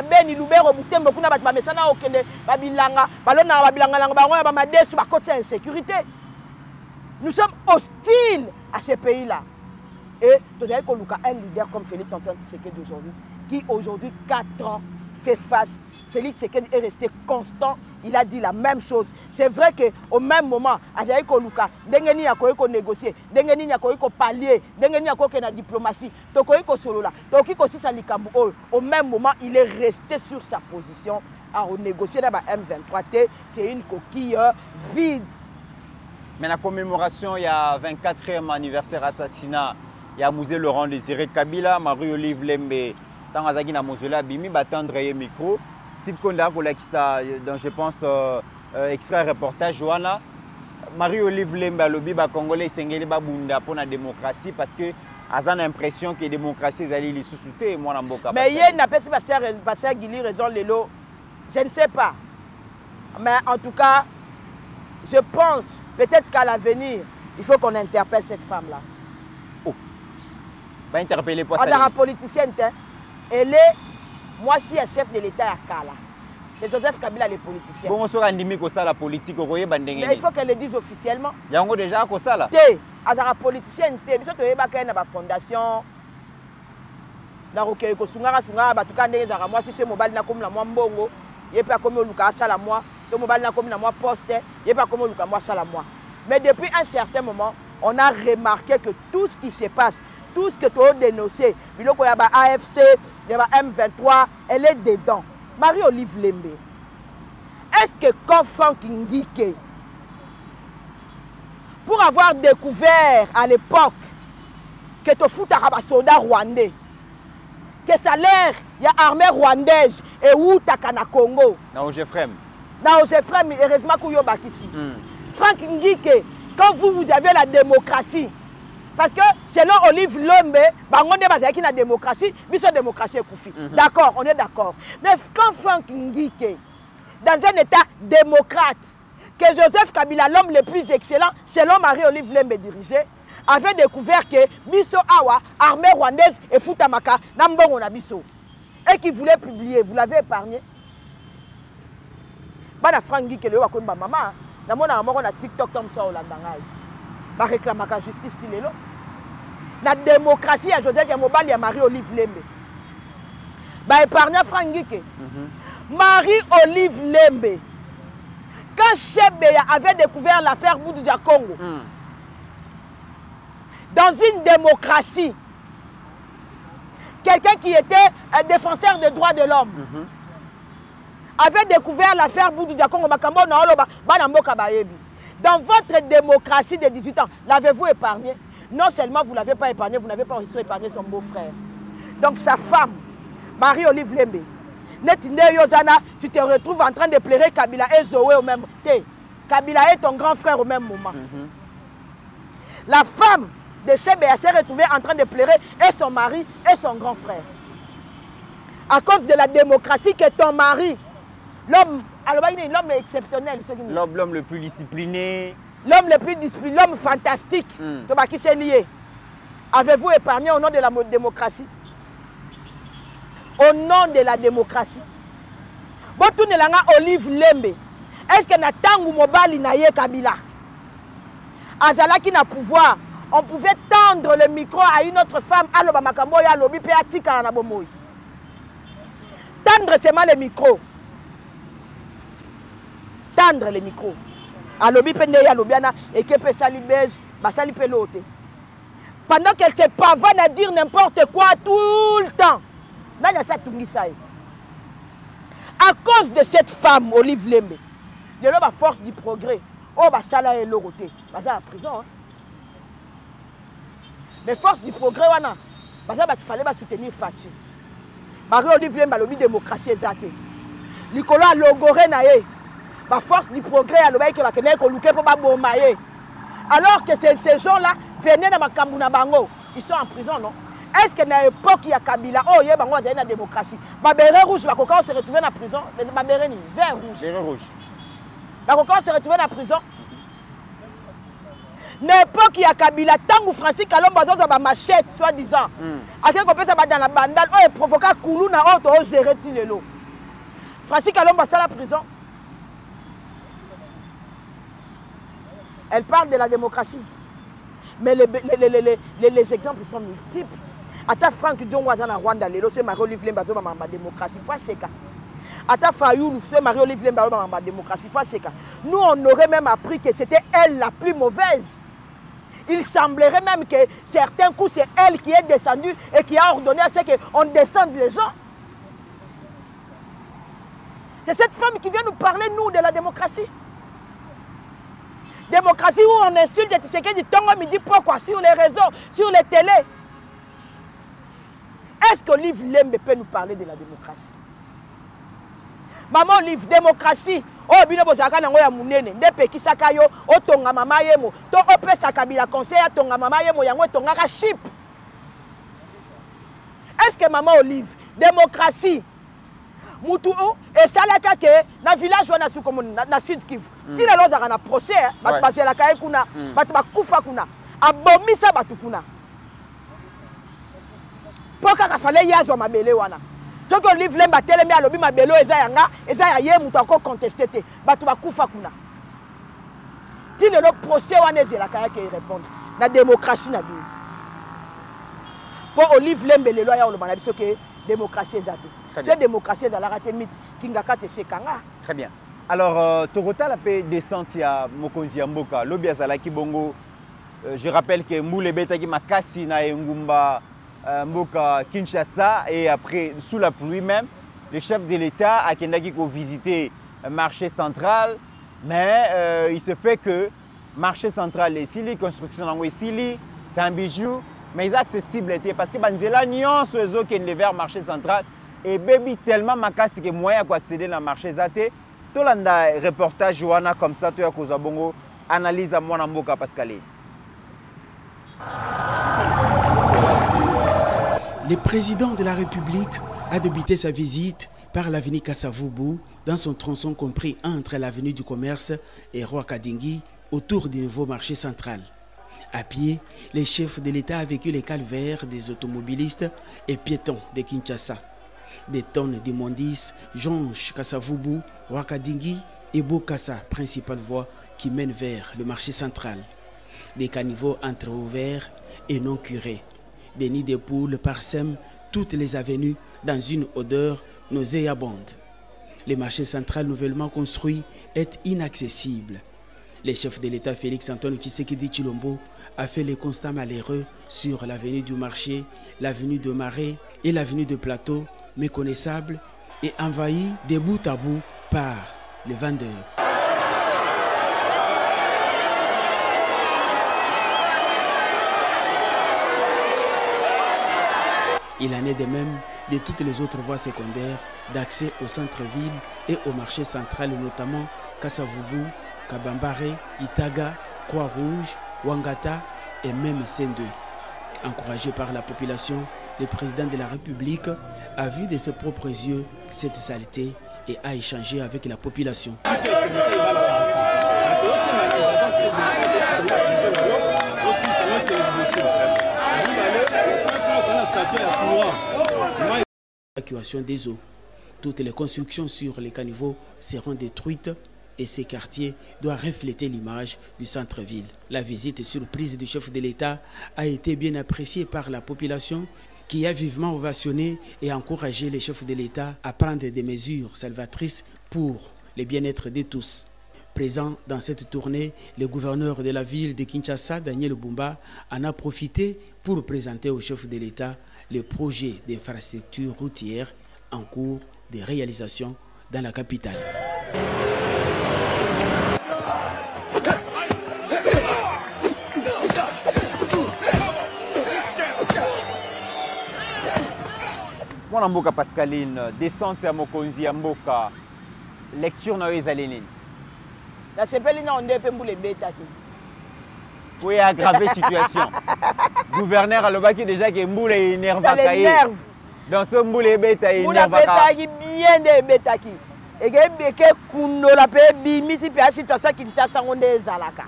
nous sommes hostiles à ces pays-là. Et vous avez un leader comme Félix Antoine Tshisekedi aujourd'hui, qui aujourd'hui 4 ans fait face. Félix Tshisekedi est resté constant. Il a dit la même chose. C'est vrai qu'au même moment, avec Luka, Dengeni a négocier, Dengeni a pallier, Dengeni a la diplomatie, Tokoiko Solola, Tokiko Salikambo, au même moment, il est resté sur sa position à négocier dans la M23T. C'est une coquille vide. Mais la commémoration, il y a 24e anniversaire assassinat, il y a Musée Laurent Désiré Kabila, Marie-Olive Lembe, dans la Mausolée, Bimi, batendre le micro. Steve Konda, donc je pense extrait reportage Joana Marie-Olive Lemba lobi ba Congolais sengeli ba bunda pour la démocratie parce que a l'impression que la démocratie est allée les sous-souter moi na mboka. Mais il n'a pas passer Guili raison lelo. Je ne sais pas. Mais en tout cas, je pense peut-être qu'à l'avenir, il faut qu'on interpelle cette femme là. Oh. Va interpeller pour ça. On a une politicienne, elle est moi, si le chef de l'État est Kala, c'est Joseph Kabila, les politiciens. Comment ça andimi ko ça la politique au Royaume Bandengé? Mais il faut qu'elle le dise officiellement. Il y a déjà ko ça là. Té, azara politicien té, biso to yeba ka na ba fondation. Na roke ko sungara ba tuka ndenge zara moi si c'est mobile na comme la moi mbongo, yepa comme luka sala moi, to mobile na comme na moi poste, yepa comme luka moi sala moi. Mais depuis un certain moment, on a remarqué que tout ce qui se passe, tout ce que tu as dénoncé, il y a AFC, il y a M23, elle est dedans. Marie-Olive Lembe, est-ce que quand Franck Ngike, pour avoir découvert à l'époque que tu fous un soldat rwandais, que ça a l'air, il y a armée rwandaise et où tu as Congo? Na Ogefrem. Na Ogefrem, heureusement qu'il y a ici. Franck Ngike, quand vous avez la démocratie, parce que selon Olive Lembe, on est dans la démocratie, mais cette démocratie est Koufi. D'accord, on est d'accord. Mais quand Franck Ngike, dans un État démocrate, que Joseph Kabila, l'homme le plus excellent, selon Marie-Olive Lembe dirigé, avait découvert que Bisso Awa, armée rwandaise et Foutamaka, Nambon on a Bisso. Et qui voulait publier, vous l'avez épargné. Bana Franck Ngike, le wakon ba maman, on a TikTok comme ça au Landangai. Ba réclame la justice qui est là. La démocratie à Joseph Yamobal et à Marie-Olive Lembe. Bah épargne Franck Ngike. Marie-Olive Lembe. Quand Chebeya avait découvert l'affaire Boudouja Congo, dans une démocratie, quelqu'un qui était un défenseur des droits de l'homme avait découvert l'affaire Boudou Diakongo Makambo Naoloba, Banamboka Bayebi. Dans votre démocratie de 18 ans, l'avez-vous épargné? Non seulement vous ne l'avez pas épargné, vous n'avez pas réussi à épargner son beau-frère. Donc sa femme, Marie-Olive Lembe, tu te retrouves en train de pleurer Kabila et Zoé au même temps. Kabila est ton grand frère au même moment. La femme de Chebea s'est retrouvée en train de pleurer et son mari et son grand frère. À cause de la démocratie que ton mari, l'homme exceptionnel, l'homme le plus discipliné, l'homme fantastique, qui s'est lié. Avez-vous épargné au nom de la démocratie? Au nom de la démocratie. Botou nelanga Olive Lembe. Est-ce que Natangu Mobali Naye Kabila Azalaki na pouvoir, on pouvait tendre le micro à une autre femme, Aloba Makambo ya lobi pe atika na bomoy. Tendre seulement le micro. Tendre le micro. Alobi pe ya lobiana et que pe salibez, ba sali pe l'autre. Pendant qu'elle se pavane à dire n'importe quoi tout le temps. À cause de cette femme, Olive Lembe, il y a la force du progrès. Oh, bah ça là est l'oroté. Bah ça en prison. Hein. Mais force du progrès, wana. Bah ça, il fallait soutenir Fachi. Marie-Olive Lembe, la démocratie exacte. Nicolas Logoré naé. Bah force du progrès, à l'obéi que va kenner qu'on louke pour bombayer. Alors que ces gens-là venaient dans ma Kambouna Bango. Ils sont en prison, non? Est-ce que dans l'époque il y a Kabila, oh, il y a une démocratie. Babéré rouge, on se retrouve dans la prison. Babéré ni vert rouge. Vert rouge. On se retrouve dans la prison. Dans l'époque il y a Kabila, tant que Francis Kalomba a une machette, soi-disant. À quel point ça va dans la bandale, oh, il provoque un coulou dans l'autre, oh, gérer l'eau. Francis Kalomba à la prison. Elle parle de la démocratie. Mais les exemples sont multiples. Ata Franck Diongo na Rwanda lelo c'est Marie-Olive Lembe bazo ba démocratie fois seka. Ata Fayoulou c'est Marie-Olive Lembe bazo ba démocratie fois seka. Nous on aurait même appris que c'était elle la plus mauvaise. Il semblerait même que certains coups c'est elle qui est descendue et qui a ordonné à ce qu'on descende les gens. C'est cette femme qui vient nous parler nous de la démocratie. Démocratie où on insulte Tshisekedi Tongo midi pourquoi sur les réseaux, sur les télés. Est-ce qu'Olive Lembe peut nous parler de la démocratie? Maman Olive, démocratie. Oh, bino bozaka nango ya munene. Ndepe kisaka yo, otonga mama yemo. To opesa Kabila conseil atonga mama yemo yango tonga ka chip. Est-ce que maman Olive, démocratie? Mutu et salaka ke na village wana su comme na Sud Kivu. Ti lelo zaka na procès, batu basela ka kuna, batu bakufa kuna. Abomisa batu kuna. Poka ka fallait yazo mabele wana. Ce que Olive Lembe telemi alobi mabelo eza yanga, eza ya ye mutu encore contesté te. Batu bakufa kuna. Ti lelo procès wana ezela ka ke répondre. Na démocratie na bi. Pour Olive Lembe lelo ya oloba na biso ke démocratie ezate. C'est démocratie dans la mythe Kingaka Tsekanga. Très bien. Alors, Torota la paix descente à Mokonzi Mboka, Lobia Zalaki Bongo. Je rappelle que Moule Betaki Makasi na Ngumba Mboka Kinshasa et après, sous la pluie même, le chef de l'État a visité le marché central, mais il se fait que le marché central est ici, la construction est ici, c'est un bijou, mais il est accessible parce que Banzela Nyon, sur les qui est vers le marché central. Et baby tellement makasi que moyen pour accéder dans le marché zate. Tout le reportage Joana comme ça, tu as cause bongo analyse à moi Mboka Pascal. Le président de la République a débuté sa visite par l'avenue Kassavubu dans son tronçon compris entre l'avenue du Commerce et Roi Kadingi autour du nouveau marché central. À pied, les chefs de l'État a vécu les calvaires des automobilistes et piétons de Kinshasa. Des tonnes d'immondices jonchent Kassavubu, Wakadingi et Bokassa, principale voie qui mène vers le marché central. Des caniveaux entre-ouverts et non curés. Des nids de poules parsèment toutes les avenues dans une odeur nauséabonde. Le marché central nouvellement construit est inaccessible. Le chef de l'État Félix Antoine Tshisekedi Tshilombo a fait les constats malheureux sur l'avenue du marché, l'avenue de Marais et l'avenue de Plateau, méconnaissables et envahi de bout à bout par les vendeurs. Il en est de même de toutes les autres voies secondaires d'accès au centre-ville et au marché central, notamment Kasavubu, Kabambare, Itaga, Croix-Rouge, Wangata et même Sendwe. Encouragé par la population, le président de la République a vu de ses propres yeux cette saleté et a échangé avec la population. L'évacuation des eaux. Toutes les constructions sur les caniveaux seront détruites et ces quartiers doivent refléter l'image du centre-ville. La visite surprise du chef de l'État a été bien appréciée par la population qui a vivement ovationné et encouragé les chefs de l'État à prendre des mesures salvatrices pour le bien-être de tous. Présent dans cette tournée, le gouverneur de la ville de Kinshasa, Daniel Bumba, en a profité pour présenter au chef de l'État le projet d'infrastructure routière en cours de réalisation dans la capitale. Mwana mboka Pascaline, descente ya mokonzi ya mboka, lecture na yo ezali nini? Na sepeli na onde pe mbule betaki. Pour aggraver la situation. Gouverneur alobaki déjà que mboule énerve. Ça l'énerve. Dans ce mboule beta énerve. Mboule betaki bien de betaki. Et que beke kundo la pe bimisi pe situation qui ntasa onde ezalaka.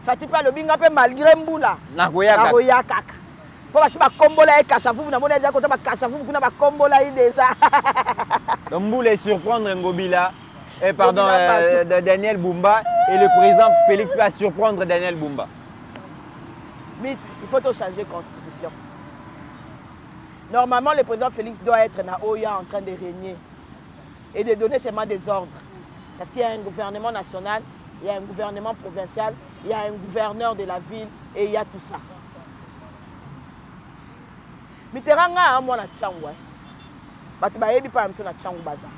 Fati pa lobinga pe malgré mboula. Nakoya kaka. Pour parce ba kombola e kasavu na mona déjà kota ba kasavu kuna ba kombola i déjà. Donc mboule surprendre Ngobila. Et pardon, de Daniel Bumba et le président Félix va surprendre Daniel Bumba. Mais il faut changer la constitution. Normalement, le président Félix doit être dans Oya en train de régner et de donner seulement des ordres. Parce qu'il y a un gouvernement national, il y a un gouvernement provincial, il y a un gouverneur de la ville et il y a tout ça. Mitterrand a moi na Tchangwa. Batu ba yebi pa mso na Tchangwa baza.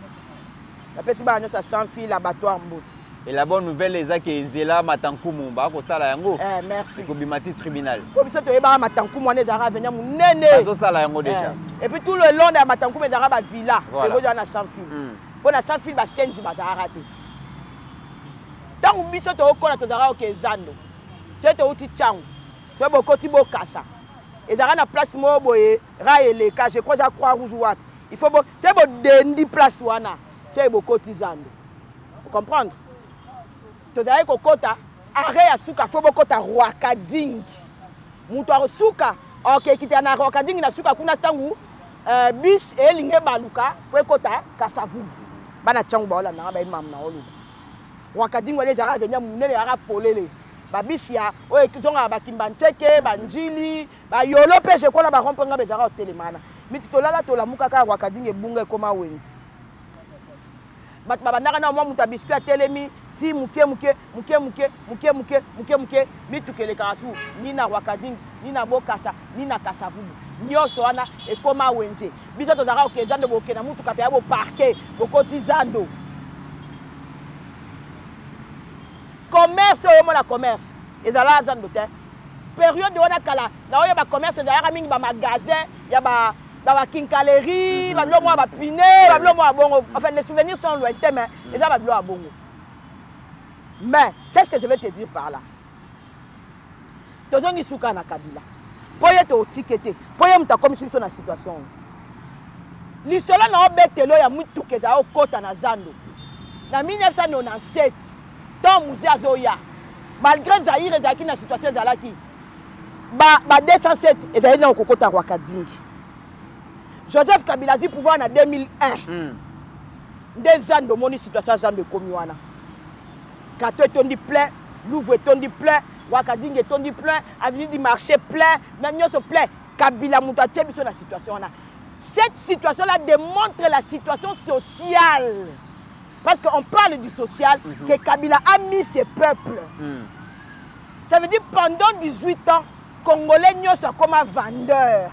Et la bonne nouvelle est que Nzela Matankumu ba ko sala yango. Merci. Ko bimati tribunal. Ko biso to yeba Matankumu ane zara venir munene. Zo sala yango déjà. Et puis tout le long de Matankumu zara ba villa, et go na sans fil. Pour na sans fil ba senzi ba zara raté. Tant biso to kola to zara ke zando. C'est to uti changu. C'est bokoti bokasa. Et zara na place mo boye ra eleka, je crois à Croix-Rouge wapi. Il faut c'est bo dendi place wana. C'est beaucoup tizando. Vous comprenez? Tu as dit que arrêt à souka, faut beaucoup ta Rwakading. Moutoir souka, ok, qui est na Rwakading na souka kuna tangu bis et linge baluka, pour kota kasavu. Bana changu baola na ba imam na olu. Rwakading wale zara venir munene ara polele. Ba bis ya, o ekizonga ba kimbanteke, ba njili, ba yolo pe je kona ba rompenga bezara au telemana. Mititolala to la mukaka Rwakading ebunga koma wenzi. Babandaka na mwa muta biscuit a telemi ti muke mitukele karasu ni na Rwakading ni na Bokasa ni na Kasavubu nyoso wana ekoma wenze biso tozaka okezando bokena mutuka pe abo parquet bokotizando commerce o mona commerce ezala zando te période wana kala na oyo ba commerce ezala mingi ba magasin ya ba kinkalerie, enfin les souvenirs sont lointains, mais les gens vont bongo. Mais qu'est-ce que je vais te dire par là? Tu as dit souka na Kabila. Pour y être tickete, pour y être comme si sur la situation. L'isolo na obetelo ya mutu keza o kota na zando. Na 1997, tant musée azoya. Malgré Zaïre ezaki na situation zalaki. Ba 207 ezali na kokota Rwakading. Joseph Kabila zi pouvoir en 2001. Des ans de mon situation de Komiwana. Kato est tondi plein, Louvre est tondi plein, Rwakading est tondi plein, avenue du marché plein, Nagnos plein. Kabila Moutaté sur la situation. Cette situation-là démontre la situation sociale. Parce qu'on parle du social, que Kabila a mis ses peuples. Ça veut dire pendant 18 ans, Congolais sont comme un vendeur.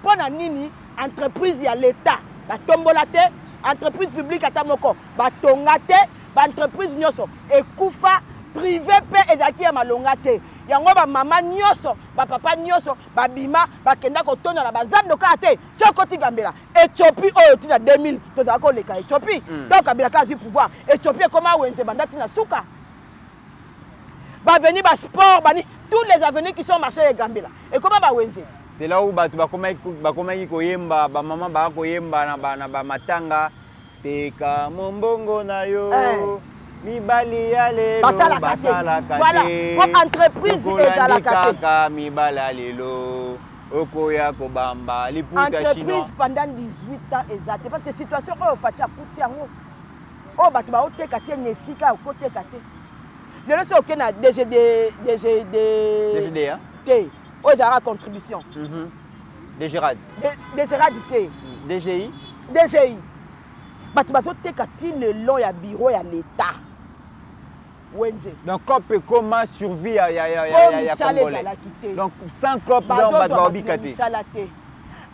Pour Nini, entreprise, il y a l'État. batombola te, entreprise publique ata moko batonga te, ba entreprise nyoso ekufa privé pe ezaki ya malonga te. Yango ba mama nyoso, ba papa nyoso, ba bima, ba kenda kotona la bazando ka te. So koti Gambela, Éthiopie oyo tina 2000, tozala ko leka Éthiopie. Donc Gambela ka zi pouvoir. Éthiopie koma wenze bandati na suka. Ba venir ba sport, bani tous les avenirs qui sont marchés à Gambela. Et comment ba wenze? C'est là où batu bakomaki koyemba, ba mama ba koyemba na ba matanga teka mombongo na yo. Mibali yale basala kate. Voilà, pour entreprise ezala kate. Mibali alelo okoya kobamba liputa chinois. Entreprise pendant 18 ans exact parce que situation oyo facha kuti yango. Oh batu ba oteka tie nesika okoteka te. Lelo so okena DGD hein? T. Oh ezala contribution. DGRAD. DGRAD T. DGI. DGI. Batu bazo teka ti le long ya bureau ya l'État. Donc, COP comment survie à Congolais. Donc, sans COP, on va devoir bicate.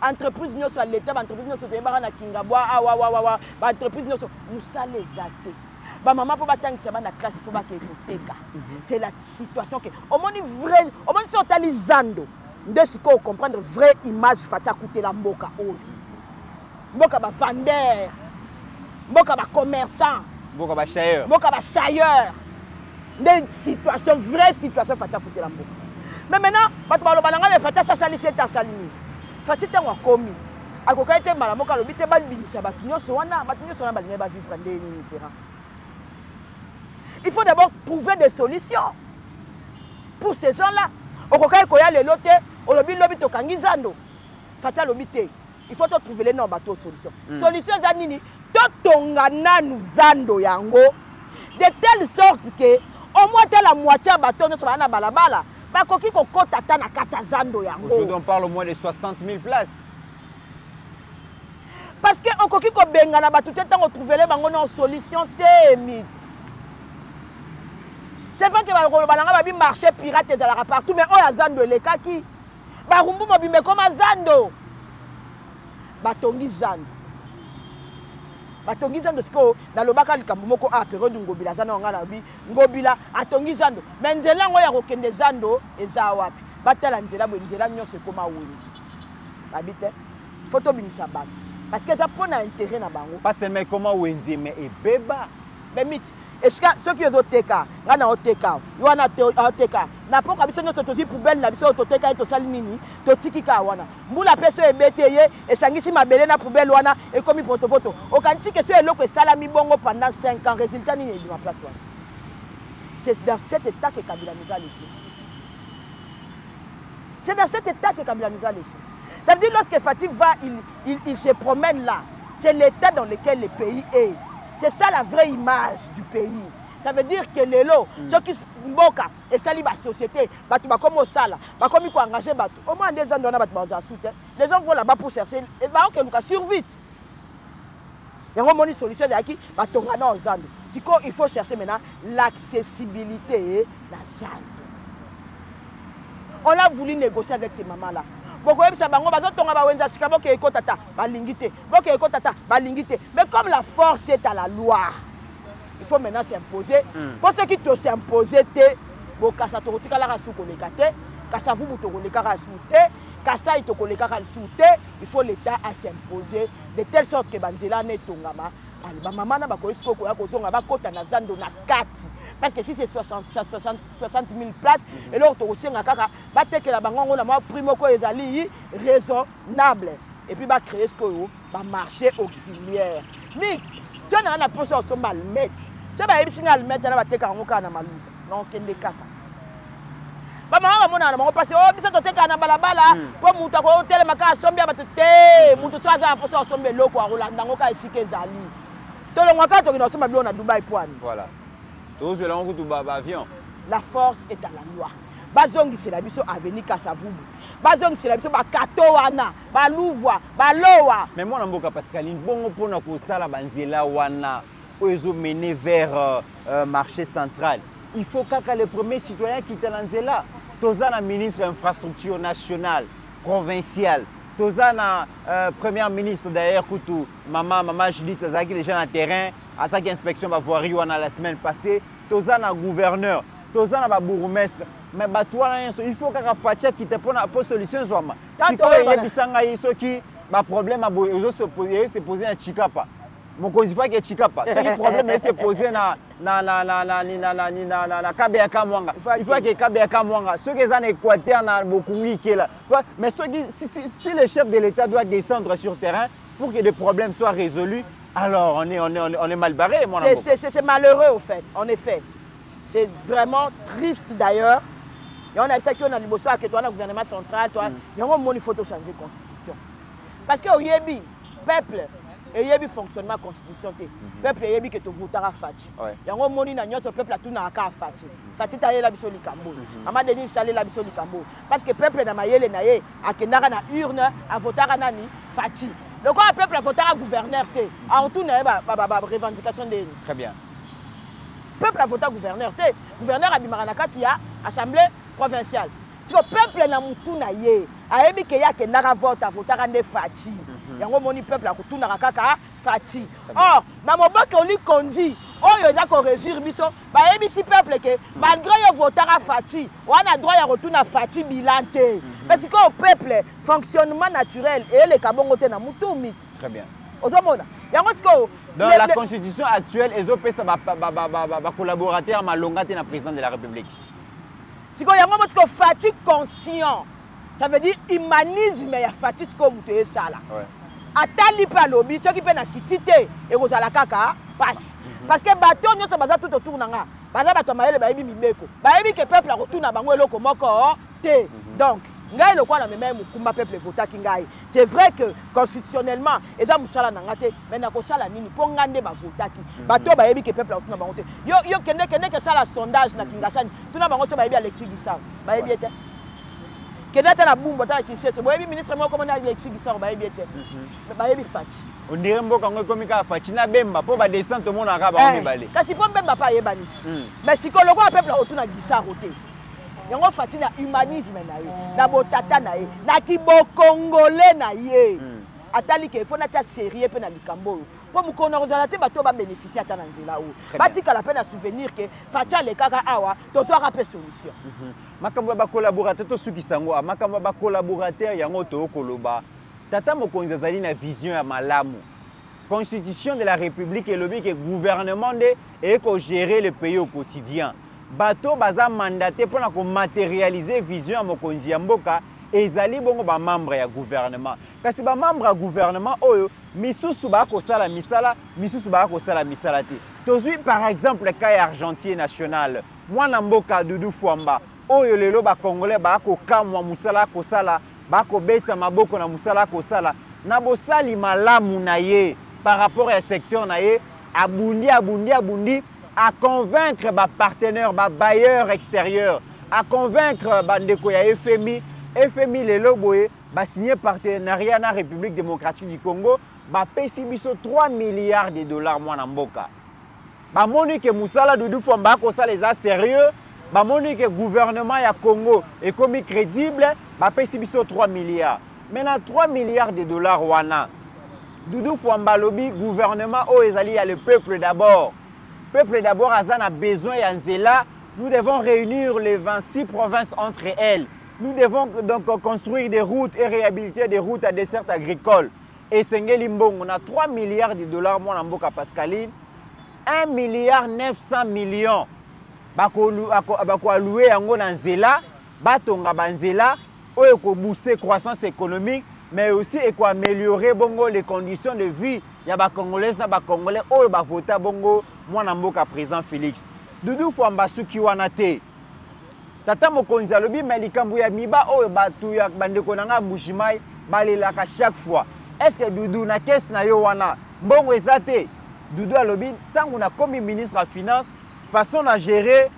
Entreprise nous sur l'État, entreprise nous sur le Barana Kingabwa, entreprise nous sur Moussale Zate. Maman pour battre ça na classe faut pas que c'est la situation que au moins vrai, au moins si on t'a lisando, de ce qu'on comprendre vraie image fata coûter la mboka oh. Mboka ba vendeur, mboka ba commerçant, mboka ba chailleur. Mboka ba chailleur. Des situations, vraies situations, Fatia Kouté la Mboka. Mais maintenant, Batbalanga, Fatia Sassali, c'est ta salini. Fatia t'a commis. A quoi était mal, Moka, le bité balbini, ça va tenir sur un an, Batinio sur un balbini, va vivre des terrains. Il faut d'abord trouver des solutions pour ces gens-là. Au Koka, Koya, les lotés, au lobby, lobby, au Kangizando. Fatia lobité. Il faut trouver les noms bateaux solutions. Solution Zanini, Totongana nous zando yango, de telle sorte que au moins la moitié de bateau ne soit pas balabala. Bakoki koko tata na katazando yango. Aujourd'hui on parle au moins de 60 000 places. Parce que on koki ko benga na batu tete on trouver les bango na solution te mythe. C'est vrai que balanga babi marché pirate ezala partout mais on a zando lekaki. Ba rumbu mobimbe comme zando. Batongi zando. Batongi zando siko na lobaka likambo moko a période ngobila zana ngana bi ngobila atongi zando mais nzela ngo ya kokende zando eza wapi batala nzela bo nzela nyonso koma wenzi babite photo binisa ba parce que ça prend un intérêt na bango pas seulement comment wenzi mais ebeba mais mythe est-ce que ceux qui ont teka ngana oteka wana oteka na poka biso nyonso tozi poubelle na biso toteka to sali nini totikika wana mbula peso ebeteye esangisi mabele na poubelle wana ekomi potopoto okanisi que c'est eloko esalami bongo pendant 5 ans résultat nini ebi ma place wana c'est dans cet état que Kabila nous a laissé. C'est dans cet état que Kabila nous a laissé. Ça veut dire lorsque Fatih va il se promène là c'est l'état dans lequel le pays est. C'est ça la vraie image du pays. Ça veut dire que les lots, ceux qui mboka et sali la société, comme au sala, comme ils engagé au moins 2 ans les gens vont là-bas pour chercher et que nous survite. Il y a une solution qui il faut chercher maintenant l'accessibilité la salle. On a voulu négocier avec ces mamans-là. Mais comme la force est à la loi, il faut maintenant s'imposer. Pour ceux qui t'ont s'imposé, il faut l'État à s'imposer de telle sorte que Banzela n'est tongama. Parce que si c'est 60 000 places, et là, on va que la banque primo raisonnable. Et puis, va créer ce qu'on va marché auxiliaire. Mais, tu as un approche au mal mettre. Tu as un signal mettre dans la tête à malou. Non, qu'il n'est qu'à. Maman, on passe au biso to teka na balabala po mutu ko hotel maka sombi abatete mutu so aza poso sombi loko a Rolanda ngoka esike zali. To lo ngaka to kino somba na Dubai poani. Voilà. To zo la ngutu ba avion. La force est à la loi. Bazongi c'est la biso avenue Kasavubu. Bazongi c'est la biso ba kato wana, ba louvwa, ba lowa. Mais moi na mboka Pascaline bongo pona ko sala banzela wana o ezo mener vers marché central. Il faut que les premiers citoyens qui étaient là, tous les ministres d'infrastructure nationale, provinciale, Toza na première ministre d'ailleurs Koutou, maman Judith Azaki déjà dans le terrain, à sa inspection va voir la semaine passée. Toza na gouverneur, Toza na bourgmestre, mais il faut que Fatia qui te prenne pour solution zoma. Si quoi il y a bisanga iso qui ba problème a se poser na Chikapa. Mon qu'on dit pas que Chikapa. C'est problème est se poser na KBK Mwanga. Il faut que KBK Mwanga. Ceux qui sont en Équateur na beaucoup qui là. Mais ceux qui si le chef de l'État doit descendre sur le terrain pour que les problèmes soient résolus, alors on est mal barré, mon ami. C'est malheureux au fait, en effet. C'est vraiment triste d'ailleurs. Et on a ça qu'on a dit que toi, le gouvernement central, toi, il y a un moment il faut changer la constitution. Parce que au Yébi, peuple, et Yébi fonctionnement de la constitution, peuple Yébi que tu voteras Fati. Il y a un moment il y a peuple à tout n'a qu'à Fati. Fati t'as la biso likambo. Ama Denis t'as la biso likambo. Parce que peuple n'a mayele naye, à kenara na urne, à voter à nani Fati. Le quoi peuple a voté à gouverneur té. En tout n'a pas revendication de. Très bien. Peuple a voté à gouverneur té. Gouverneur a bimaranaka qui a assemblée provinciale. Si le peuple n'a moutou na ye, a ebi ke ya ke nara vote a voter à ne Fati. Yango moni peuple a kutu na kaka Fati. Or, na moboke oli konzi. Oh, il y a qu'on régir biso. Bah, et si peuple que malgré le vote à Fati, on a droit à retourner à Fati bilanté. Parce que le peuple, fonctionnement naturel et les cabongotés na moutou mit. Très bien. Dans la constitution actuelle, les OP ça va collaborer à Malongate na président de la République. Si il y a un Fati conscient, ça veut dire humanisme et Fati ce que vous avez ça là. Atali pa lobby, ceux qui peuvent quitter et vous allez kaka passe. Parce que bateau nous sommes tout autour nanga. Baza bato maele ba yebi mibeko. Ba yebi que peuple a retourné na bango eloko moko te. Donc, ngai le quoi na même kumba peuple vota kingai. C'est vrai que constitutionnellement, eza musala nanga te, mais na ko sala nini po ngande ba vota ki. Bato ba yebi que peuple a retourné na bango te. Yo kende que ça la sondage na kingasani. Tout na bango so ba yebi Alexis Gissar. Ba yebi ete. Kenda la boum bata ki c'est bo yebi ministre mo comment Alexis Gissar ba yebi ete. Ba yebi Fati. On dirait mboka ngo komi ka Fati na bemba po ba descendre tout monde araba on balé. Kasi po bemba pa yebani. Mais si koloko a peuple retourne na Gissar roté. Yango Fati na humanisme na ye, na botata na ye, na kibo congolais na ye. Atali ke faut na tia sérieux pe na likambo. Po mukona kozala te bato ba bénéficier ata na nzela o. Batika la peine à souvenir que Fati le kaka awa to to rapé solution. Makambo ba collaborateur to suki sango, makambo ba collaborateur yango to koloba. Tata mokonzi azali na vision ya malamu. Constitution de la République et le but que gouvernement et ko gérer le pays au quotidien. Bato baza mandaté pour na ko matérialiser vision ya mokonzi ya mboka ezali bongo ba membre ya gouvernement. Kasi ba membre ya gouvernement oyo misusu ba ko sala misala, misusu ba ko sala misala te. Tozui par exemple cas argentier national. Mwana mboka Doudou Fwamba oyo lelo ba congolais ba ko kamwa musala ko sala bako beta maboko na musala ko sala na bosali malamu na ye par rapport au secteur na ye abundi à convaincre ba partenaire ba bailleur extérieur à convaincre ba ndeko ya FMI lelo boye ba signer partenariat na République démocratique du Congo ba pesi biso 3 milliards de dollars mwana mboka ba moni ke musala Doudou Fwamba ko sala les sérieux. Ba moni que gouvernement ya Congo est comme crédible, ba pesi biso 3 milliards. Maintenant 3 milliards de dollars wana. Doudou Fwamba lobi gouvernement o ezali ya le peuple d'abord. Peuple d'abord a besoin ya nzela. Nous devons réunir les 26 provinces entre elles. Nous devons donc construire des routes et réhabiliter des routes à dessert agricole. Et Sengeli Mbongo on a 3 milliards de dollars moi na mboka Pascaline. 1 milliard 900 millions. Bako alloué yango na nzela batonga banzela oyo ko booster croissance économique mais aussi et ko améliorer bongo les conditions de vie ya ba congolais na ba congolais oyo ba vota bongo mwana mboka président Félix Doudou Fwamba suki wana te tata mokonzi alobi melikambu ya miba oyo batu ya bandeko nanga Mbushimai balelaka chaque fois est-ce que Doudou na caisse na yo wana bongo ezate Doudou alobi tangu na comme ministre de finance façon à gérer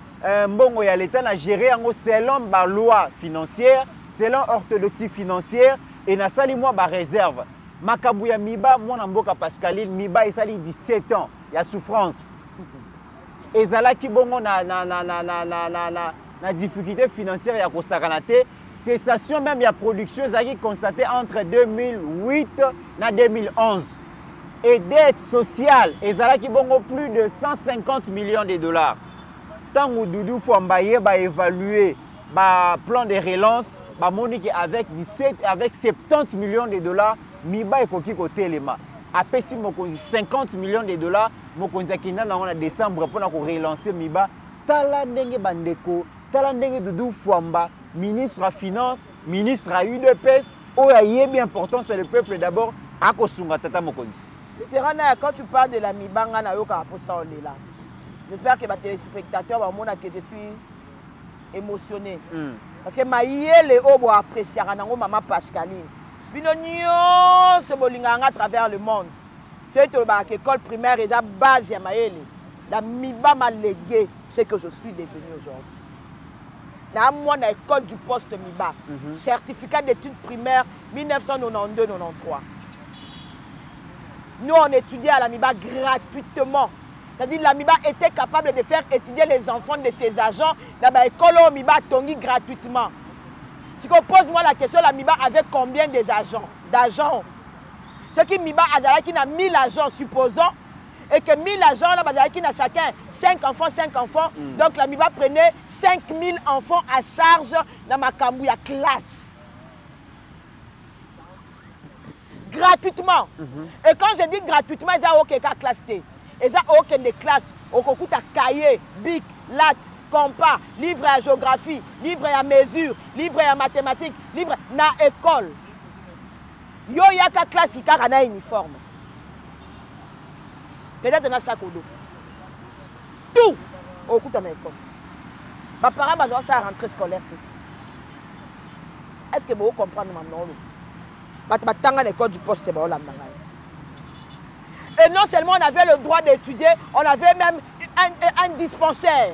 mbongo ya l'État à gérer selon la loi financière, selon orthodoxie financière et na sali moi ba réserve. Makabu ya miba mwana mboka Pascaline miba esali 17 ans ya souffrance. Ezala ki bongo na difficulté financière ya kosakana te cessation même la production qui constatée entre 2008 et 2011. Et dette sociale, qui ont plus de 150 millions de dollars. Tant que Doudou Fwamba va évaluer le plan de relance, avec 70 millions de dollars, Miba est côté élément. Après, si 50 millions de dollars, en décembre pour relancer Miba, Talandenge Bandeko, Talandenge Doudou Fwamba, ministre à Finance, ministre à UDPS, bien important, c'est le peuple d'abord, à Kosunga Tata Mokonzi. Quand tu parles de la Miba, j'espère que les téléspectateurs vont voir que je suis émotionné. Parce que les obo apprécier maman Pascaline. Binonio se bolinga à travers le monde. C'est l'école primaire et la base ya maëlle. La Miba m'a légué ce que je suis devenu aujourd'hui. Dans mon école du poste Miba, certificat d'études primaires 1992-93. Nous on étudiait à la Miba gratuitement. C'est-à-dire que la Miba était capable de faire étudier les enfants de ses agents dans l'école Miba Tongi gratuitement. Si on pose moi la question, la Miba avait combien d'agents? Ce qui Miba a qui a 1000 agents, supposons, et que 1000 agents, là, qui a chacun 5 enfants. Donc la Miba prenait 5000 enfants à charge dans ma Kambouya classe. Gratuitement. Et quand je dis gratuitement, ils ont aucun classe T. Ils ont aucun des classes. Au coût à cahier, bic, latte, compas, livre à géographie, livre à mesure, livre à mathématiques, livre à école. Yo yaka classe car na uniforme. Peut-être na sac au dos. Tout au coût à ma école. Ma parents va ça rentrée scolaire. Est-ce que vous comprenez maintenant? Batanga l'école du poste c'est ba la manga. Et non seulement on avait le droit d'étudier, on avait même un dispensaire.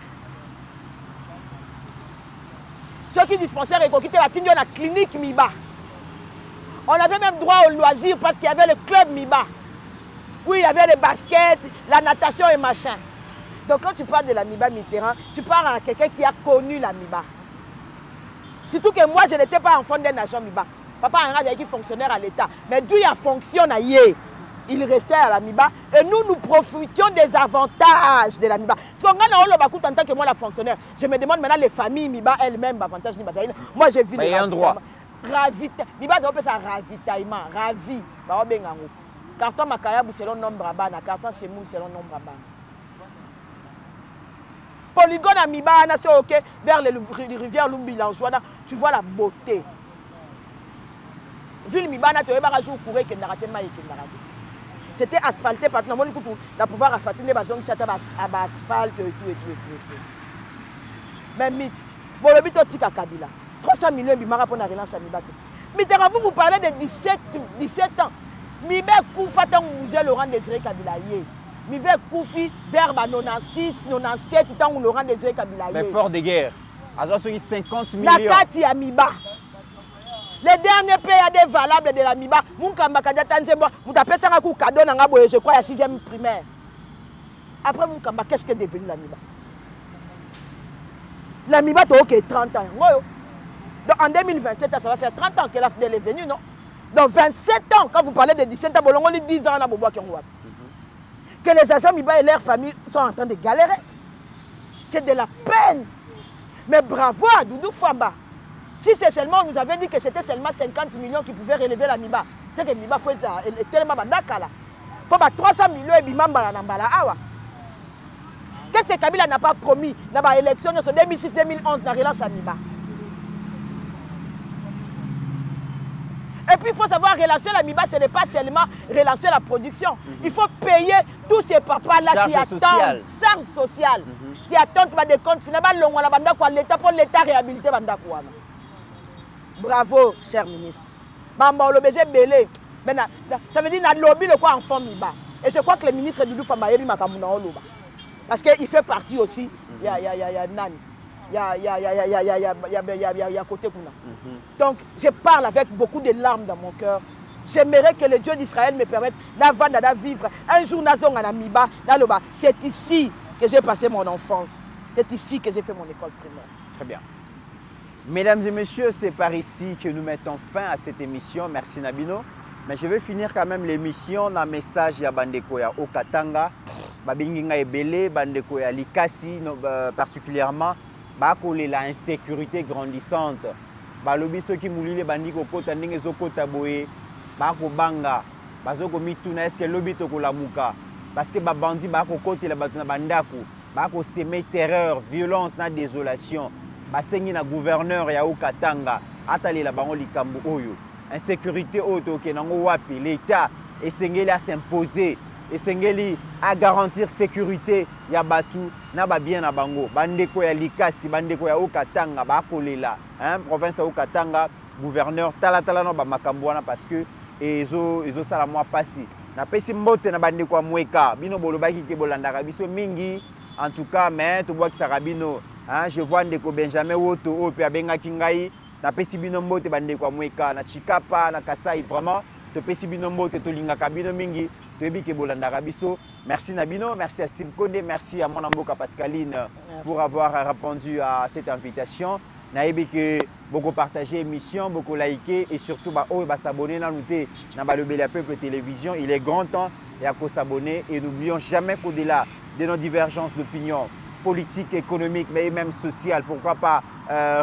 Ceux qui dispensaient et qui étaient à la clinique Miba. On avait même droit au loisir parce qu'il y avait le club Miba. Oui, il y avait les baskets, la natation et machin. Donc quand tu parles de la Miba Mitterrand, tu parles à quelqu'un qui a connu la Miba. Surtout que moi, je n'étais pas enfant d'un agent Miba. Papa a qui fonctionnaire à l'État. Mais d'où il fonctionne à Yé. Il restait à la Miba et nous profitions des avantages de la Miba. Parce qu'on a en tant que moi la fonctionnaire, je me demande maintenant les familles Miba elles-mêmes avantages. Moi j'ai vu un droit. Miba ça ça ravitaillement, ravi. Carton Makayabou selon nombre à bana, carton Semoun selon nombre à bana. Polygone à Miba, ok, vers les rivières Lumbilanjoana, tu vois la beauté. Ville Miba, tu as un jour couru qui n'a raté ma c'était asphalté par tout le pouvoir asphalter les bazons qui asphalte et tout. Mais mythe, bon le but au Kabila. 300 millions de bimara pour la relance à Miba. Mitterrand, vous parlez de 17 ans. Mibe Koufa tant musée Laurent Désiré Kabila. Mibe Koufi vers 96, 97 tant Laurent Désiré Kabila. L'effort de guerre. Alors sur 50 millions. Nakati à Miba. Les derniers PAD valables de la Miba, je crois, à 6e primaire. Après Moukamba, qu'est-ce qui est devenu la Miba? La Miba, tu as 30 ans. Donc en 2027, ça va faire 30 ans que la FDL est venue, non? Donc 27 ans, quand vous parlez de 17 ans, on dit 10 ans, que les agents Miba et leurs familles sont en train de galérer. C'est de la peine. Mais bravo à Doudou Fwamba. Si c'est seulement, on nous avait dit que c'était seulement 50 millions qui pouvaient relever la Miba. C'est que Miba faut être tellement bandakala. Pour 300 millions et bimamba na mbala awa. Qu'est-ce que Kabila n'a pas promis dans l'élection de 2006-2011 dans relance à Miba? Et puis il faut savoir relancer la Miba, ce n'est pas seulement relancer la production. Il faut payer tous ces papas-là qui attendent charge sociale, qui attendent des comptes finalement l'État pour l'État réhabiliter Bandakouana. Bravo, cher ministre. Maman, le baiser belé. Ça veut dire qu'il y a lobby le quoi enfant Miba. Et je crois que le ministre Doudou Fwamba est parce qu'il fait partie aussi. Il y a Nani. Il y a côté Kuna. Donc, je parle avec beaucoup de larmes dans mon cœur. J'aimerais que le Dieu d'Israël me permette de vivre un jour dans Miba. C'est ici que j'ai passé mon enfance. C'est ici que j'ai fait mon école primaire. Très bien. Mesdames et messieurs, c'est par ici que nous mettons fin à cette émission. Merci Nabino. Mais je vais finir quand même l'émission dans un message à Bandeko ya Okatanga. Babinginga ebele, Bandeko ya Likasi, particulièrement. Bakole la insécurité grandissante. Balobi ceux qui moulent les bandits kota ndenge zokota boye. Bako banga. Bazoko mituna est-ce que lobi toko la muka. Parce que babandi bako kote la batuna bandako. Bako semer terreur, violence na désolation. Basengi na gouverneur ya Okatanga atali la bango likambo oyo insécurité oyo ke nango wapi l'état esengeli à s'imposer esengeli à garantir sécurité ya batu na ba bien na bango bandeko ya Likasi bandeko ya Okatanga bakolela province ya Okatanga gouverneur tala no ba makambo wana parce que ezo sala mwa pasi na pesi mbote na bandeko ya Mweka bino bolobaki ke bolandaka biso mingi en tout cas mais to bois ki sarabino. Je vois ndeko Benjamin Woto ope abenga kingai na pesi bino mbote bandeko Mweka na Chikapa na Kasai vraiment to pesi bino mbote to lingaka bino mingi to yebi ke bolandaka biso. Merci Nabino, merci à Steve Konde, merci à mon amboka Pascaline pour avoir répondu à cette invitation. Na yebi ke beaucoup partager émission, beaucoup liker et surtout ba o ba s'abonner na nouté na ba le Bel Peuple télévision. Il est grand temps et à quoi s'abonner et n'oublions jamais qu'au-delà de nos divergences d'opinion politique, économique, mais même sociale, pourquoi pas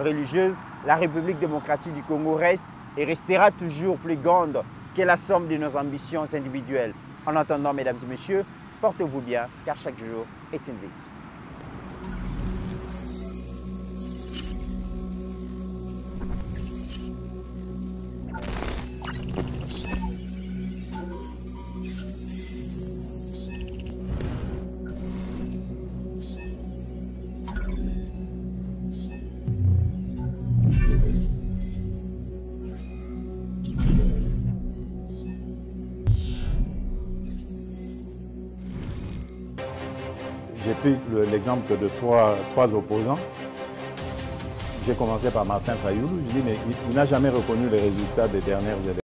religieuse, la République démocratique du Congo reste et restera toujours plus grande que la somme de nos ambitions individuelles. En attendant, mesdames et messieurs, portez-vous bien, car chaque jour est une vie. J'ai pris l'exemple de trois opposants. J'ai commencé par Martin Fayoulou. Je dis, mais il n'a jamais reconnu les résultats des dernières élections.